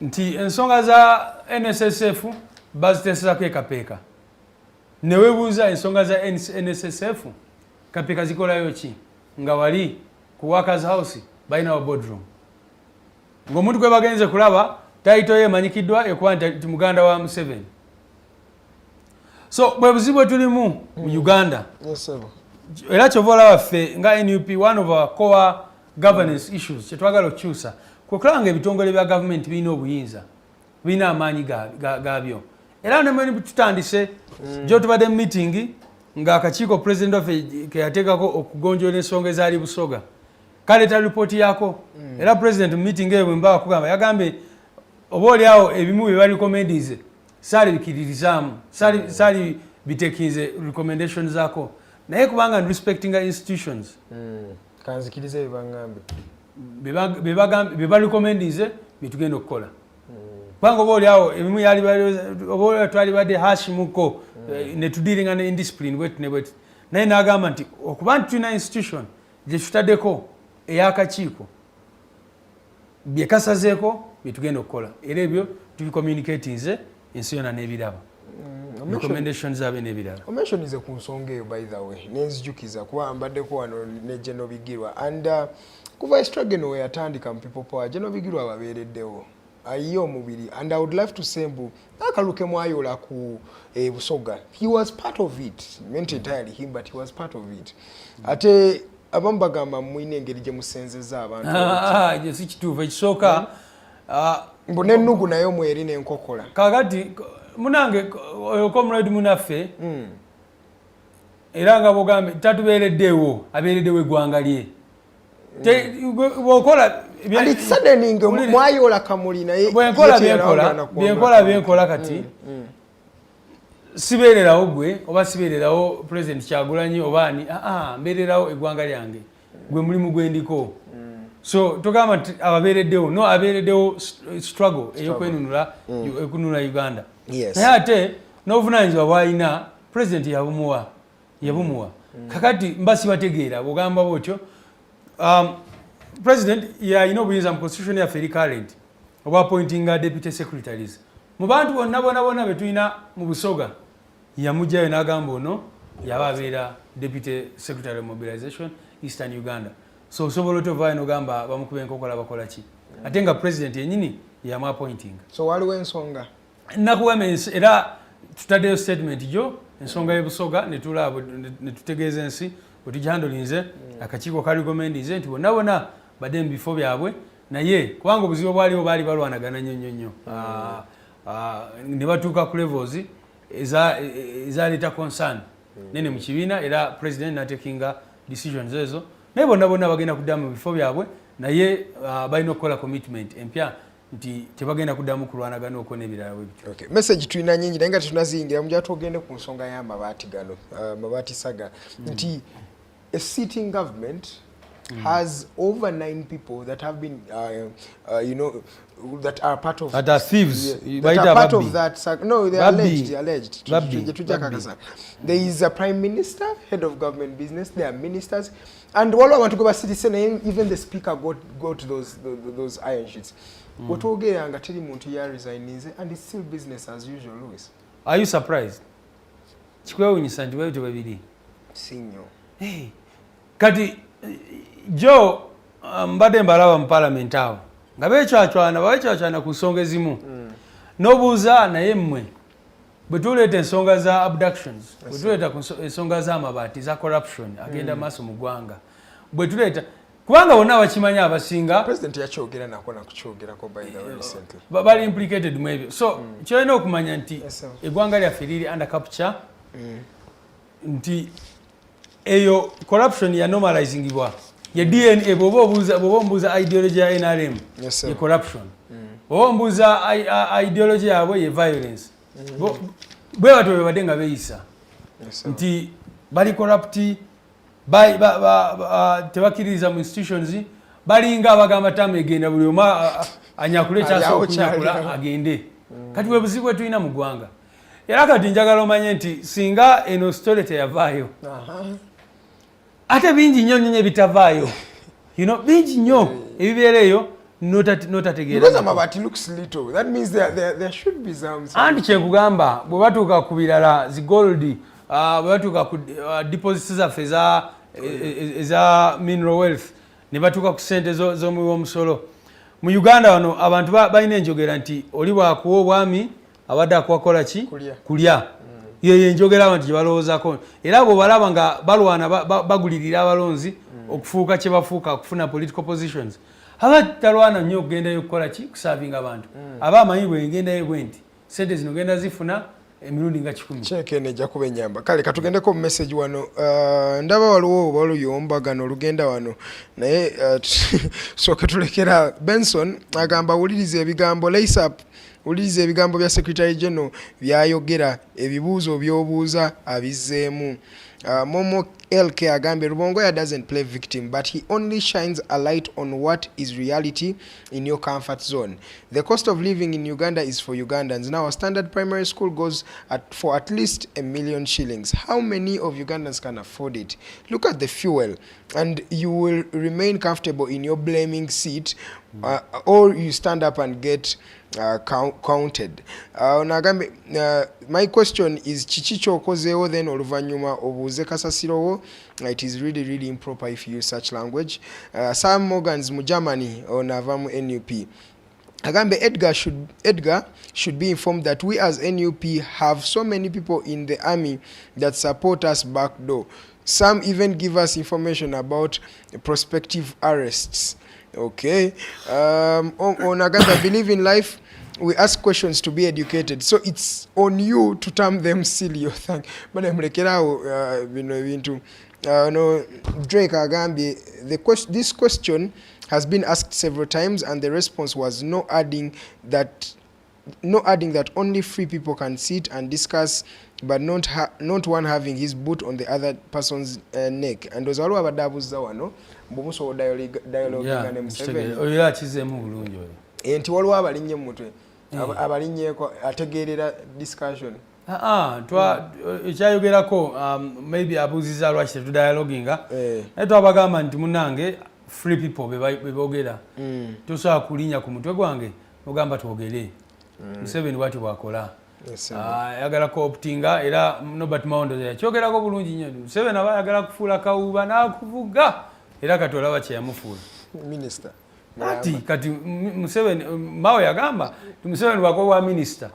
nti ensonga za NSSF baziteesezako ekapeeka newebuuza ensonga za NSSF kapeeka zikolayo ki nga wali ku workers house balina wa boardroom ng'omuntu gwe bagenze kulaba taito ye emanyikiddwa ekuba nti muganda wa Museveni. So bwe buzibu bwe tulimu mu Uganda era kyova olaba ffe nga NUP one of our core governance issues kyetwagala okukyusa kukulaba nga ebitongole bya gavumenti birina obuyinza birina amaanyi gaabyo era nemwe tutandise gyo tubadde meeting nga akakiiko president waffe keyateekako okugonjoola ensonga ezaali Busoga kaleeta ripooti yaako era president mu meeting eyo bwe mbaba kugamba yagambye oba oliawo ebimu bye barikomendize saali bikiririzaamu saali bitekinze recommendation zaako naye kubanga respectinga institutions kanzikirize bibangambe bye barikomendize bitugenda okukola kubanga oba oliawo ebimu oba twali badde hashimuko ne tudealinga ne indiscipline bwetu ne bwetu naye n'agamba nti okuba nti tulina institution gye tutaddeko ey'akakiiko bye kasazeeko bitugenda okukola era ebyo tubicommunicatinze ensi yonna n'ebiraba recommendations zaabwe n'ebirala omentionize ku nsonga eyo by the way nenzijjukiza kuba mbaddeko wano ne General Bigirwa and kuva struggle we yatandika mu people power General Bigirwa babeereddewo ayiye omubiri and I would love to say mbu akaluke mwayola ku Busoga he was part of it not entirely him but he was part of it ate abamu bagamba mwine engeri gye musenzeza abantu si kituufu ekisooka mbu n'ennugu nayo mweri n'enkokola kakati munange oyo comrade munaffe era nga bogambe tatubeereddewo abeereddewo eggwanga lye bwokola mwayola kamuli naye byenkola kati sibeererawo gwe oba sibeererawo president Kyagulanyi obaani mbeererawo eggwanga lyange gwe mulimu gwendiko so tugamba nti ababeereddewo no abeereddewo struggle ey'okwenunula ekununula Uganda naye ate n'obuvunaanyizibwa bw'alina president yabumuwa kakati mba sibategeera bw'ogamba bwotyo president yalina obuyinza mu constitution yaffe eri current obwa appointinga deputy secretaries mu bantu bonna be tulina mu Busoga yamugjayo n'agamba ono yaba abeera deputy secretary of mobilization Eastern Uganda so osobola otovaayo n'ogamba bamukuba enkokola bakola ki ate nga president yennyini yamu appointinga so waliwo ensonga nakugamba era tutaddeyo statement gyo ensonga y'Ebusoga ne tutegeeza ensi wetugihandolinze akakiiko kaligomendize nti bonna badde mu bifo byabwe naye kubanga obuzibu bwaliwo baali balwanagana nnyo ne batuuka ku levels ezaleeta concern nene mu kibiina era president n'atekinga decisions ezo naye bonna bagenda kuddamu mu bifo byabwe naye balina okukola commitment empya nti tebagenda kuddamu kulwanagana okwo n'ebirala bwe bityo. Okay. Message tulina nyingi naye nga tetunaziyingira mu gyatu ogende ku nsonga y'amabaati gano amabaati saga nti a sitting government has over 9 people that have been you know that are part of that are thieves. That are part of that. No, they are alleged. There is a prime minister, head of government business. There are ministers, and all I want to go back citizen. Even the speaker got those iron sheets. What okay? I'm telling you, Muntia resigning, and it's still business as usual. Louis, are you surprised? Chikwe unyisanti wewe tubabili. Sinyo. Hey, kati Joe mbade mbalawa mparlament awo. Nga bechachwana ku nsonga ezimu. Nobuuza naye mmwe bwe tuleeta ensonga za abductions, bwe tuleeta ensonga z'amabaati za corruption agenda maaso mu ggwanga, bwe tuleeta kubanga bonna bakimanya abasinga president yakyogera nako nakukyogera by the way recently bali implicated mu ebyo. So kyolina okumanya nti eggwanga lyaffe liri under capture, nti eyo corruption ya normalizingibwa. Ya DNA bwoba ombuuza ideology ya NRM ye corruption. Bwoba ombuuza ideology yaabwe ye violence. Bwe batyo bwe badde nga beeyisa nti bali corrupt, tebakiririza mu institutions, balinga abagamba tamu egenda buli omu anyakule kyasooka okunyakula agende. Kati bwe buzibu bwe tulina mu ggwanga. Era kati njagala omanye nti singa eno story teyavaayo ate bingi nnyo nnyo ebitavaayo, bingi nnyo ebibeereyo notategeera. Because amabaati looks little, that means there should be some. Anti kyekugamba bwe batuuka ku birala zi gold, bwe batuuka ku deposits zaffe eza mineral wealth, ne batuuka ku ssente z'omuwi w'omusolo. Mu Uganda wano abantu balina enjogera nti oli bwakuwa obwami abadde akuwakola ki? Kulya. Ye njogera abantu gye balowoozaako. Era abo balaba nga balwana bagulirira abalonzi okufuuka kye bafuuka okufuna political positions. Aba talwana nnyo okugendayo okukola ki? Kusaavinga abantu. Aba amanyi bwe ngendayo bwe nti ssente zino genda zifuna emirundi nga 10. Kyekene ejja kuba ennyamba. Kale katugendeko mu message wano. Ndaba waliwo oluyombaagano olugenda wano naye sooke tulekera. Benson agamba wuliriza ebigambo lace up. Ulize ebigambo bya Secretary General byayogera ebibuuzo by'obuuza abizzeemu. Momo LK agambe Rubongoya doesn't play victim, but he only shines a light on what is reality in your comfort zone. The cost of living in Uganda is for Ugandans. Now a standard primary school goes for at least $1 million shillings. How many of Ugandans can afford it? Look at the fuel and you will remain comfortable in your blaming seat, or you stand up and get counted. My question is chichicho okozeewo then oluvanyuma obuuze kasasirowo. It is really improper if you use such language. Sam Morgans mu Germany onava mu NUP. Agambe Edgar should be informed that we as NUP have so many people in the army that support us backdoor. Some even give us information about prospective arrests. Okay. On Aganda, believe in life. We ask questions to be educated. So it's on you to term them silly. But I'm like, no, Drake Agambi, this question has been asked several times and the response was no adding that only free people can sit and discuss, but not one having his boot on the other person's neck. And those are all about no? Bumuso dialogue ngane Museveni. Oyo akizemu bulungi oyo. Enti waliwo abalinnye mu mutwe. Abalinnyeko ategeerera discussion. Ekyayogerako maybe abuuziza lwaki tetudialoginga. Naye twabagamba nti munnange free people be boogera. Tosobola kulinnya ku mutwe gwange ogamba twogere. Museveni bw'ati bw'akola. Ayagala kooptinga era Nobert Mawondo yakyogerako bulungi nnyo. Museveni aba ayagala kufuula kawuuba n'akuvuga era kati olaba kye yamufuula. Minister. Kati Museveni Mao yagamba Museveni bw'akola wa minister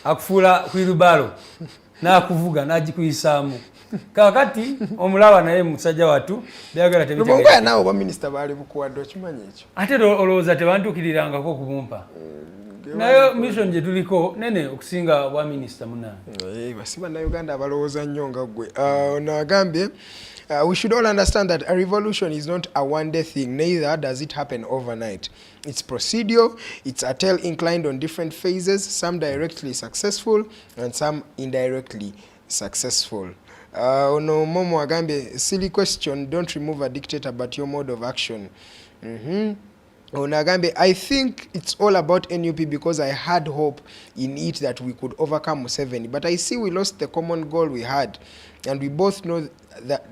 akufuula kwirubalo n'akuvuga n'agikuyisaamu. Kakati omulaba naye musajja watu byagala tebitegeera. Rubongoya naawe ba minister baali bukuwadde okimanyi ekyo. Ate olowooza tebantuukirirangako kubumpa. Nayo mission gye tuliko nene okusinga bwa minister munange. Basiba na Uganda abalowooza nnyo nga ggwe. Ono agambye we should all understand that a revolution is not a one-day thing, neither does it happen overnight. It's procedural, it's a tale inclined on different phases, some directly successful and some indirectly successful. Ono Momo Agambe, silly question, don't remove a dictator but your mode of action. Onagambe, I think it's all about NUP because I had hope in it that we could overcome Museveni, but I see we lost the common goal we had, and we both know that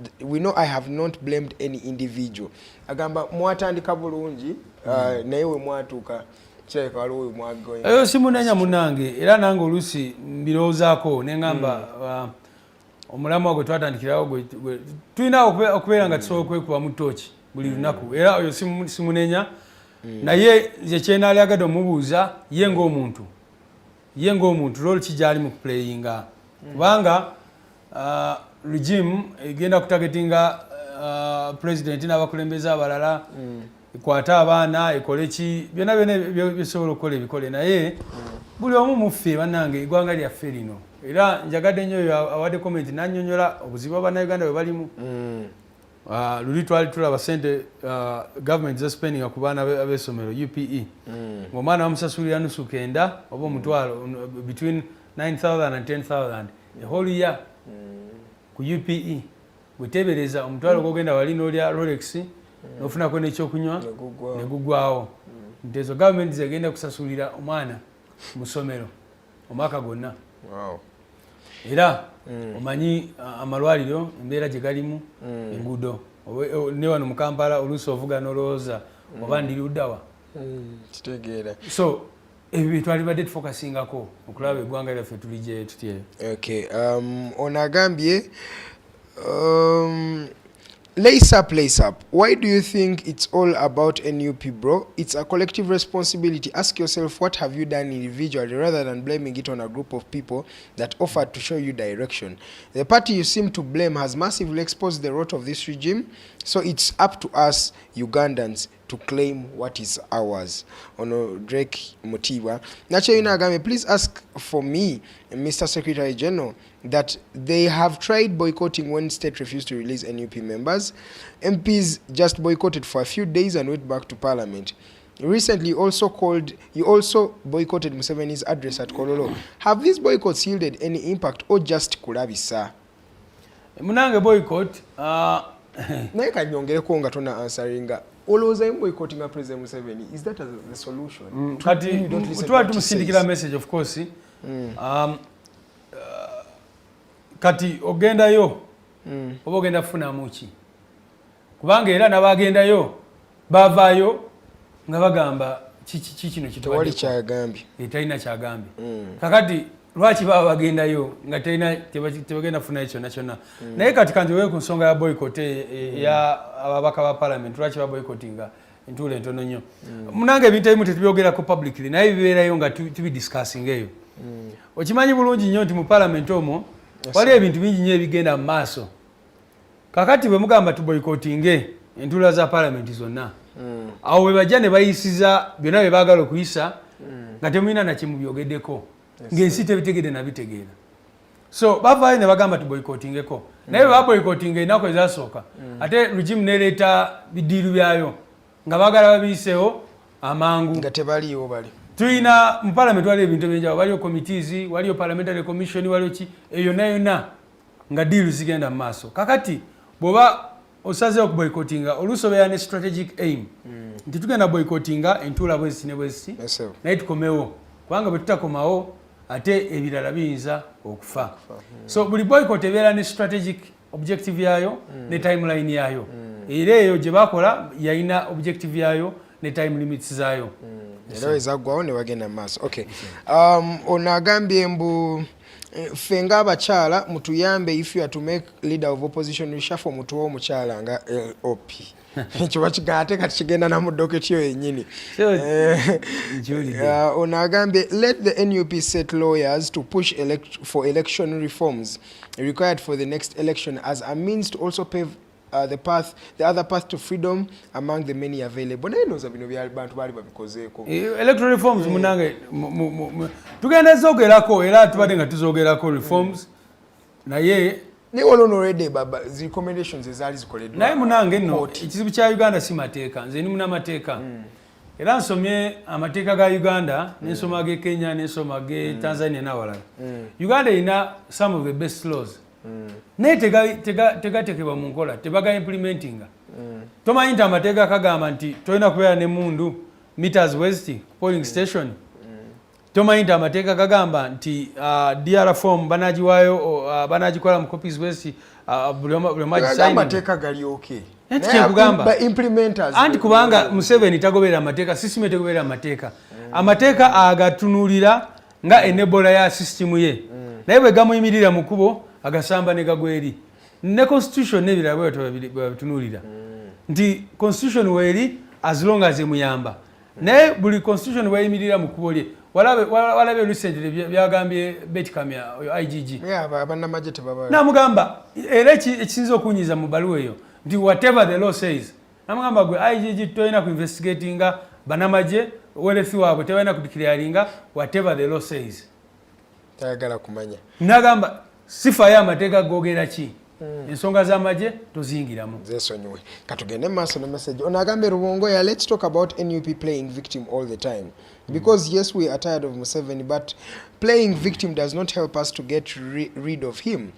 I have not blamed any individual. Agamba mwatandika bulungi naye we mwatuka kyeka waliwo mwagoye eyo simunenya munange era nange olusi mbirowoozaako nengamba omulamu gwe twatandikirawo gwe tulina okubeera nga tusobola okwekubamu ttooki buli lunaku era oyo simunenya naye nze kyenaali agadde omubuuza ye ng'omuntu role ki gyali mu kuplayinga kubanga regime egenda kutagetinga president n'abakulembeze abalala ekwata abaana ekole ki byonna bisobola okukola ebikole naye buli omu muffe bannange eggwanga lyaffe lino era njagadde nnyo oyo awadde comment n'annyonnyola obuzibu abannayuganda bwe balimu luli twali tulaba sente government za spending ku baana b'essomero UPE ng'omwana bamusasulira nusu kenda oba omutwalo between 9,000 and 10,000 the whole year ku UPE bwetebereza omutwalo gwogenda wali n'olya Rolex n'ofunako n'ekyokunywa ne gugwawo nti ezo government zegenda kusasulira omwana mu ssomero omwaka gwonna era omanyi amalwaliro embeera gye galimu enguudo ne wano mu Kampala oluusi ovuga n'olowooza oba ndiruddawa kitegeera so ebyo bye twalibadde tufokasingako okulaba eggwanga lyaffe tuli gye tutyeyo. Okay, onagambye lace up. Why do you think it's all about NUP, bro? It's a collective responsibility. Ask yourself, what have you done individually rather than blaming it on a group of people that offered to show you direction? The party you seem to blame has massively exposed the rot of this regime, so it's up to us, Ugandans, to claim what is ours. Ono Drake Mutiwa. Nacho Inagame, please ask for me, Mr. Secretary General, that they have tried boycotting when state refused to release NUP members. MPs just boycotted for a few days and went back to parliament. Recently, you also boycotted Museveni's address at Kololo. Have these boycotts yielded any impact or just kulabisa? Munange boycott. Naye kanyongereko nga tona answeringa. Olowooza boycotting a President Museveni, is that the solution? Kati tuba tumusindikira message of course. Kati ogendayo oba ogenda kufunamu ki kubanga era n'abagendayo bavaayo nga bagamba kino tewali kyagambye talina kyagambye kakati lwaki baba bagendayo nga tebagenda kufunayo kyonna kyonna naye kati kanjowe ku nsonga ya boycott ya ababaka ba parliament lwaki baboycottinga entuula entono nnyo munange ebintu ebimu tetubyogerako publicly naye bibeerayo nga tubidiscussing eyo okimanyi bulungi nnyo nti mu parliament omwo wali ebintu bingi nnyo ebigenda mu maaso kakati bwe mugamba tuboycottinge entuula za parliament zonna awo bwe bajja ne bayisiza byonna bye baagala okuyisa nga temulina nakimu byogeddeko ng'ensi tebitegedde nabitegeera so bavaayo ne bagamba tuboycottingeko naye bwe baboycottinga ennaku ezasooka ate regime nereeta bidiiru byayo nga baagala babiyiseewo amangu nga tebaliiwo bali tulina mu parliament waliyo ebintu ebyenjawulo waliyo committees waliyo parliamentary commission waliyo ki eyo yonna nga deal zigenda mu maaso kakati bw'oba osazeewo okuboycottinga oluusi obeera ne strategic aim nti tugenda boycottinga entuula bweziti ne bweziti naye tukomewo kubanga bwe tutakomawo ate ebirala biyinza okufa so buli boycott ebeera ne strategic objective yayo ne timeline yayo era eyo gye bakola yalina objective yayo ne time limits zaayo era ezaggwawo ne bagenda mu maaso. Okay, ono agambye mbu ffe ng'abakyala mutuyambe if you are to make leader of opposition reshuffle mutuwa omukyala nga LOP ekyo bakigate kati kigenda na mu docket yo yennyini. Ono agambye let the NUP set lawyers to push for election reforms required for the next election as a means to also pave the other path to freedom among the many available. Naye noza bino bya bantu bali babikozeeko. Electoral reforms munange tugenda zogerako era tubadde nga tuzogerako reforms naye ne already baba the recommendations ezaali zikoleddwa naye munange nno ekizibu kya Uganda si mateeka nze ni munamateeka era nsomye amateeka ga Uganda n'ensoma ge Kenya n'ensoma ge Tanzania n'awalala Uganda ina some of the best laws naye tegatekebwa mu nkola tebaga implementinga tomanyi nti amateeka kagamba nti tolina kubeera ne mundu meters west polling station tomanyi nti amateeka kagamba nti DR form banagiwaayo banagikola mu copies west buli omu amateeka gali okay kugamba implementers anti kubanga Museveni tagoberera amateeka system etegoberera amateeka amateeka agatunulira nga enebola ya system ye naye bwe gamuyimirira mu kubo agasamba ne gagweri ne constitution nebira bwebatunulira nti constitution weri as long as emuyamba naye buli constitution bweyimirira mu kubo lye walabe recently byagambye Betty Kamya IGG abannamagye tebaba namugamba era ekisinza okunyiza mu baluwa eyo nti whatever the law says namugamba gwe IGG toyina ku investigatinga banamagye welethi waabwe tebalina kudikiraringa whatever the law says tayagala kumanya nagamba sifa ya amateeka gogera ki ensonga z'amagye tozingiramu zesonyiwe katugende maaso ne message onagambe Rubongoya let's talk about NUP playing victim all the time because yes we are tired of Museveni but playing victim does not help us to get rid of him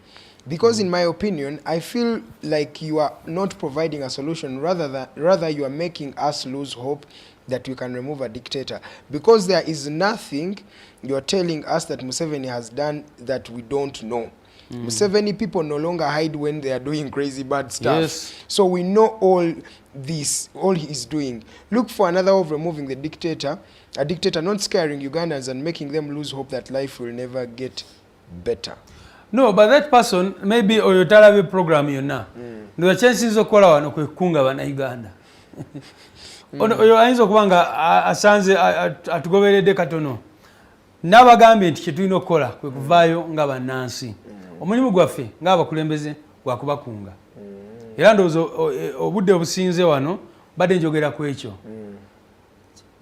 because in my opinion I feel like you are not providing a solution rather you are making us lose hope that we can remove a dictator because there is nothing you are telling us that Museveni has done that we don't know. Museveni people no longer hide when they are doing crazy bad stuff. Yes. So we know all this, all he is doing. Look for another way of removing the dictator, a dictator not scaring Ugandans and making them lose hope that life will never get better. No, but that person maybe oyotalabe program yonna. Ndo chances okola wano kwekunga bana Uganda. Oyo ayinza okubanga asanze atugoberedde katono. Nabagambye nti kyetulina okukola kwe kuvaayo nga bannansi. Omulimu gwaffe ng'abakulembeze gwa kubakunga. Era ndowooza obudde obusinze wano badde njogera ku ekyo.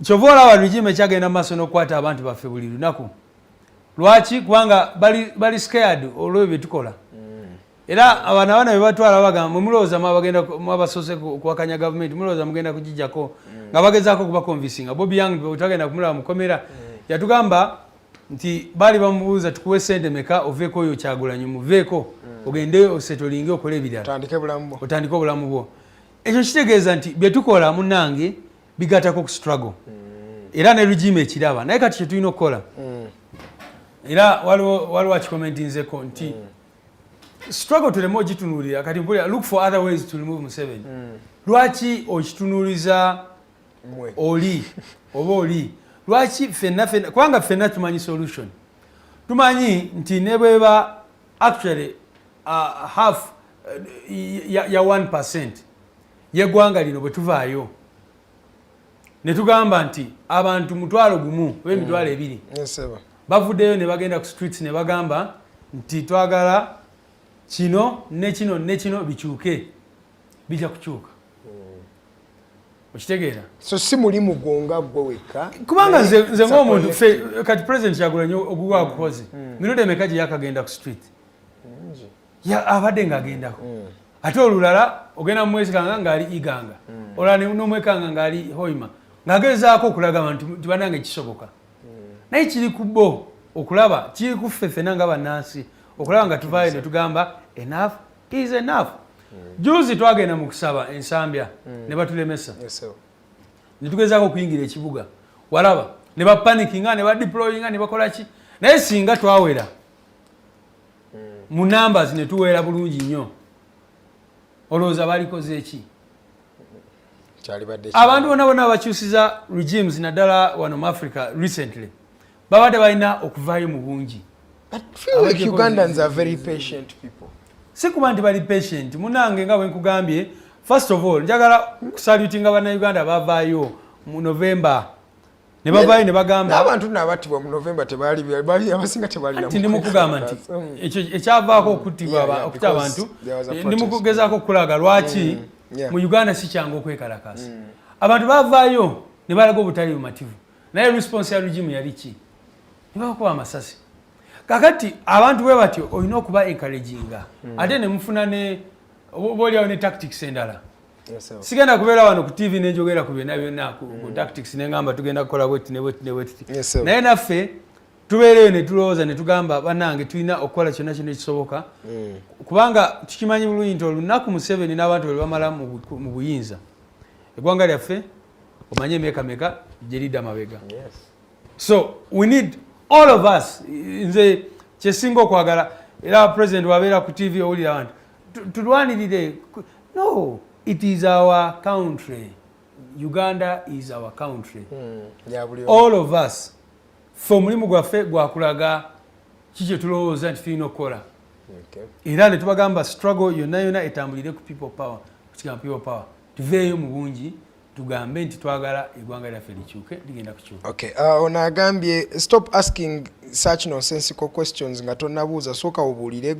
Kyova olaba regime ekyagenda maaso n'okukwata abantu baffe buli lunaku. Lwaki? Kubanga bali scared olw'ebyo bye tukola. Era abaana be batwala bagamba mulowooza mwabasose kuwakanya gavumenti mulowooza mugenda kugijjako nga bagezaako kubakonvisinga. Bobby Young bwe twagenda kumulaba mukomera yatugamba nti bali bamubuuza tukuwe sente meka oveeko oyo Kyagulanyi muveeko ogende osetolinge okole ebirala otandike obulamu bwo. Ekyo kitegeeza nti bye tukola munnange bigatako ku struggle era ne regime ekiraba naye kati kyetulina okukola era waliwo akikomentinzeko nti struggle tuleme ogitunuulira kati mpulira look for other ways to remove Museveni. Lwaki okitunuuliza oli oba oli lwaki fenna kubanga fenna tumanyi solution tumanyi nti ne bweba actually half ya 1% yeggwanga lino bwe tuvaayo ne tugamba nti abantu mutwalo gumu oba emitwalo ebiri bavuddeyo ne bagenda ku streets ne bagamba nti twagala kino ne kino ne kino bikyuke bijja kukyuka. Okitegeera? So si mulimu gonga gwe weka. Kubanga nze ng'omuntu kati president Kyagulanyi ogugwa kukoze. Mirundi emeka gye yakagenda ku street. Ya abadde ng'agendako. Ate olulala ogenda mu mwesiganga ng'ali Iganga. Olala n'omwekanga ng'ali Hoima. Ng'agezaako okulaga abantu nti bannange kisoboka. Naye kiri ku bo okulaba kiri ku ffe ffenna nga bannansi okulaba nga tuvaayo ne tugamba enough is enough. Juzi twagenda mu kusaba ensambya ne batulemesa. Ne tugezaako okuyingira ekibuga. Walaba ne bapanikinga ne badeployinga ne bakola ki. Naye singa twawera mu numbers ne tuwera bulungi nnyo. Olowooza balikoze eki? Abantu bonna abakyusiza regimes naddala wano mu Africa recently babadde balina okuvaayo mu bungi. But feel like Ugandans are very patient people. Si kuba nti bali patient munange nga bwe nkugambye first of all njagala kusalutinga bana Uganda bavaayo mu November ne bavaayo ne bagamba n'abantu n'abattibwa mu November tebali abasinga tebali nti ndi mukugamba nti ekyo ekyavaako okuttibwa okuta abantu ndi mukugezaako okulaga lwaki mu Uganda si kyangu okwekalakasa abantu bavaayo ne balaga obutali bumativu naye response ya regime yali ki ne bakuba amasasi kakati abantu bwe batyo olina okuba encouraginga ate ne mufuna ne boliawo ne tactics endala sigenda kubeera wano ku TV nenjogera ku byonna ku tactics nengamba tugenda kukola bweti ne bweti naye naffe tubeereyo ne tulowooza ne tugamba bannange tulina okukola kyonna kino ekisoboka kubanga tukimanyi bulungi nti olunaku Museveni n'abantu bwe bamala mu buyinza eggwanga lyaffe omanye emeka gye lidda mabega. So we need all of us nze kyesinga okwagala era president wabeera ku TV owulira abantu tulwanirire. No, it is our country. Uganda is our country. All of us ffe omulimu gwaffe gwakulaga kikye tulowooza nti tulina okukola era ne tubagamba struggle yonna etambulire ku people power, kutikama people power, tuveeyo mu bungi tugambe nti twagala eggwanga lyaffe likyuke ligenda kukyuka. Okay, ono agambye stop asking such nonsensical questions nga tonnabuuza, sooka obuulire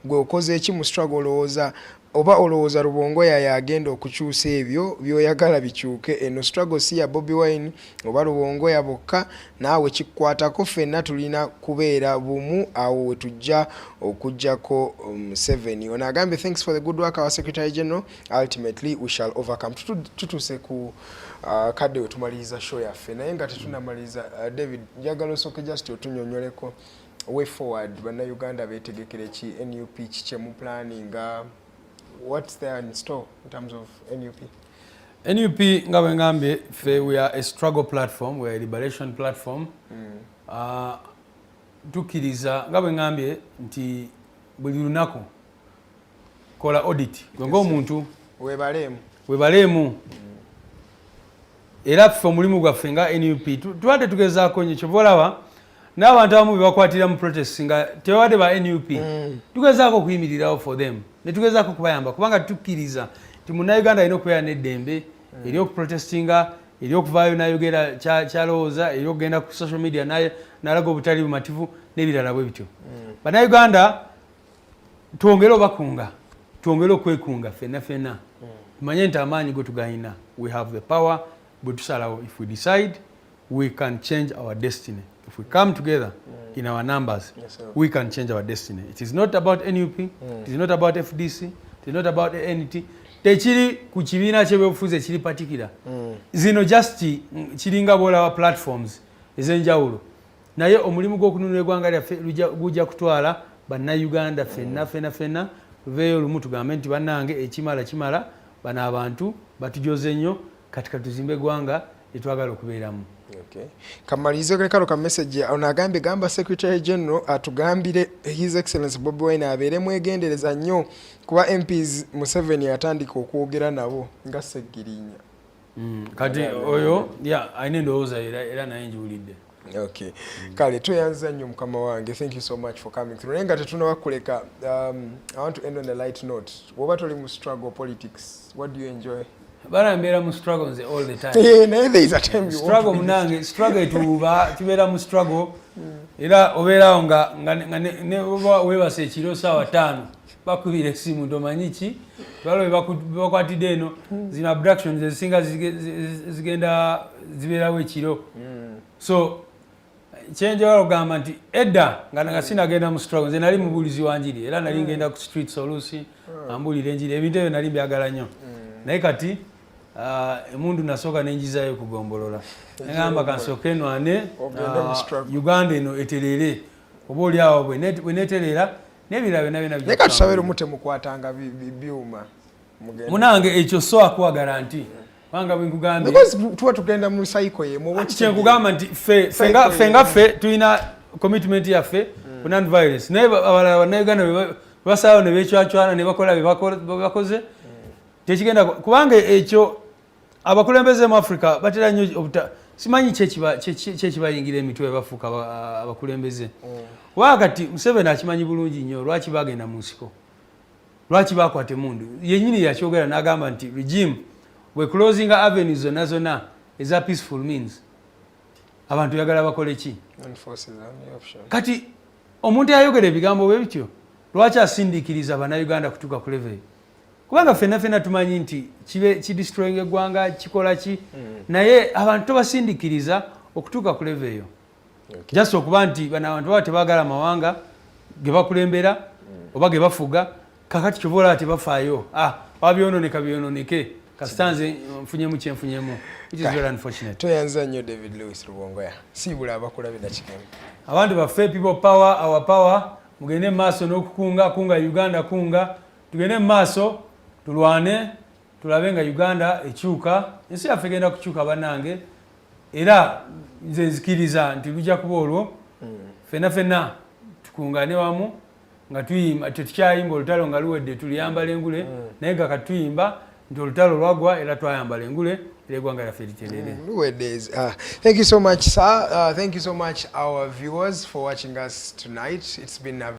gwe okoze eki mu struggle olowooza oba olowooza Rubongoya yagenda okukyusa ebyo by'oyagala bikyuke. Eno struggle si ya Bobi Wine oba Rubongoya bokka, naawe kikkwatako, ffenna tulina kubeera bumu awo we tujja okujjako Museveni. Ono agambye thanks for the good work our Secretary General, ultimately we shall overcome. Tutuse ku kadde we tumaliriza show yaffe naye nga tetunamaliriza David njagala osooke just otunyonyoleko way forward bannayuganda beetegekere ki NUP kikye mu planning what's there in store in terms of NUP? NUP nga bwe ngambye ffe we are a struggle platform, we are a liberation platform. Tukkiriza nga bwe ngambye nti buli lunaku kola audit gwe ng'omuntu webaleemu era ffe omulimu gwaffe nga NUP tubadde tugezaako nnyo kyova olaba n'abantu abamu bebakwatira mu protest nga tebabadde ba NUP tugezaako okuyimirirawo for them ne tugezaako kubayamba kubanga tukkiriza nti munnayuganda alina okubeera n'eddembe eri okuprotestinga, eri okuvaayo n'ayogera kyalowooza, eri okugenda ku social media n'alaga obutali bumativu n'ebirala bwe bityo. Bannayuganda twongere obakunga, twongere okwekunga ffenna tumanye nti amaanyi go tugayina. We have the power bwe tusalawo. If we decide we can change our destiny. If we come together in our numbers, we can change our destiny. It is not about NUP, it is not about FDC, it is not about NT. Tekiri ku kibiina ky'ebyobufuzi ekiri particular. Zino just kiringa bwolaba platforms ez'enjawulo. Naye omulimu gw'okununula eggwanga lyaffe gujja kutwala bannayuganda ffenna tuveeyo lumu tugambe nti bannange ekimala bano abantu batujoze nnyo kati tuzimbe eggwanga lyetwagala okubeeramu. Kamalirize kale kalo ka message ono agambye gamba Secretary General atugambire His Excellency Bobi Wine abeere mwegendereza nnyo kuba MPs Museveni atandika okwogera nabo nga Segirinya. Kati oyo ayina endowooza era naye njiwulidde. Okay. Kale tuyanza nnyo mukama wange. Thank you so much for coming through. Nenga tetunawakuleka I want to end on a light note. Woba toli mu struggle politics. What do you enjoy? Bana mbeera mu struggles all the time. There is a time you struggle munange struggle tubeera mu struggle era obeerawo nga weebase ekiro saawa 5 bakubira esimu ndomanyi ki balo bakwatidde eno zina abductions ezisinga zigenda zibeerawo ekiro. So kyenjagala okugamba nti edda nga sinagenda mu struggle nze nali mubuulizi wa njiri era nali ngenda ku street solusi ambuulira enjiri ebintu ebyo nali mbyagala nnyo naye kati emundu nasooka nenjizayo kugombolola ngamba kansooke nwane Uganda eno eterere oba oli awo bwe neterera n'ebirala byonna naye katusabire omute mukwatanga byuma munange ekyo so akwagala nti wanga bwe nkugambye tuba tugenda mu cycle yemu kyenkugamba nti ffe tulina commitment yaffe ku non violence naye bannayuganda basalawo ne beecwacwana ne bakola bebakoze tekigenda kubanga ekyo abakulembeze mu Africa batera nnyo simanyi kyekibayingira emitwe bafuuka abakulembeze wakati Museveni akimanyi bulungi nnyo lwaki bagenda mu nsiko lwaki bakwata emundu yennyini yakyogera n'agamba nti regime we closing avenues zonna eza peaceful means abantu yagala bakole ki kati omuntu ayogera ebigambo bwe bityo lwaki asindikiriza bannayuganda kutuuka ku level kubanga ffenna tumanyi nti kidestroying eggwanga kikola ki naye abantu tobasindikiriza okutuuka ku level eyo just okuba nti bano abantu baba tebaagala amawanga ge bakulembera oba ge bafuga kakati kyobola tebafaayo byononeke kasitanze nfunyemu kyenfunyemu, which is very unfortunate. Toyanza nnyo David Lewis Rubongoya, siibula abakulabe nakikemu. Abantu baffe, people power, our power, mugende maaso n'okukunga Uganda kunga, tugende maaso tulwane tulabe nga Uganda ekyuka, ensi yaffe egenda kukyuka bannange, era nze nzikiriza nti lujja kuba olwo ffenna tukungane wamu nga tuyimba, tetukyayimba olutalo nga luwedde tuliyambala engule, naye nga katuyimba nti olutalo lwagwa era twayambala engule era eggwanga lyaffe literere. Thank you so much, sir. Thank you so much, our viewers, for watching us tonight. It's been a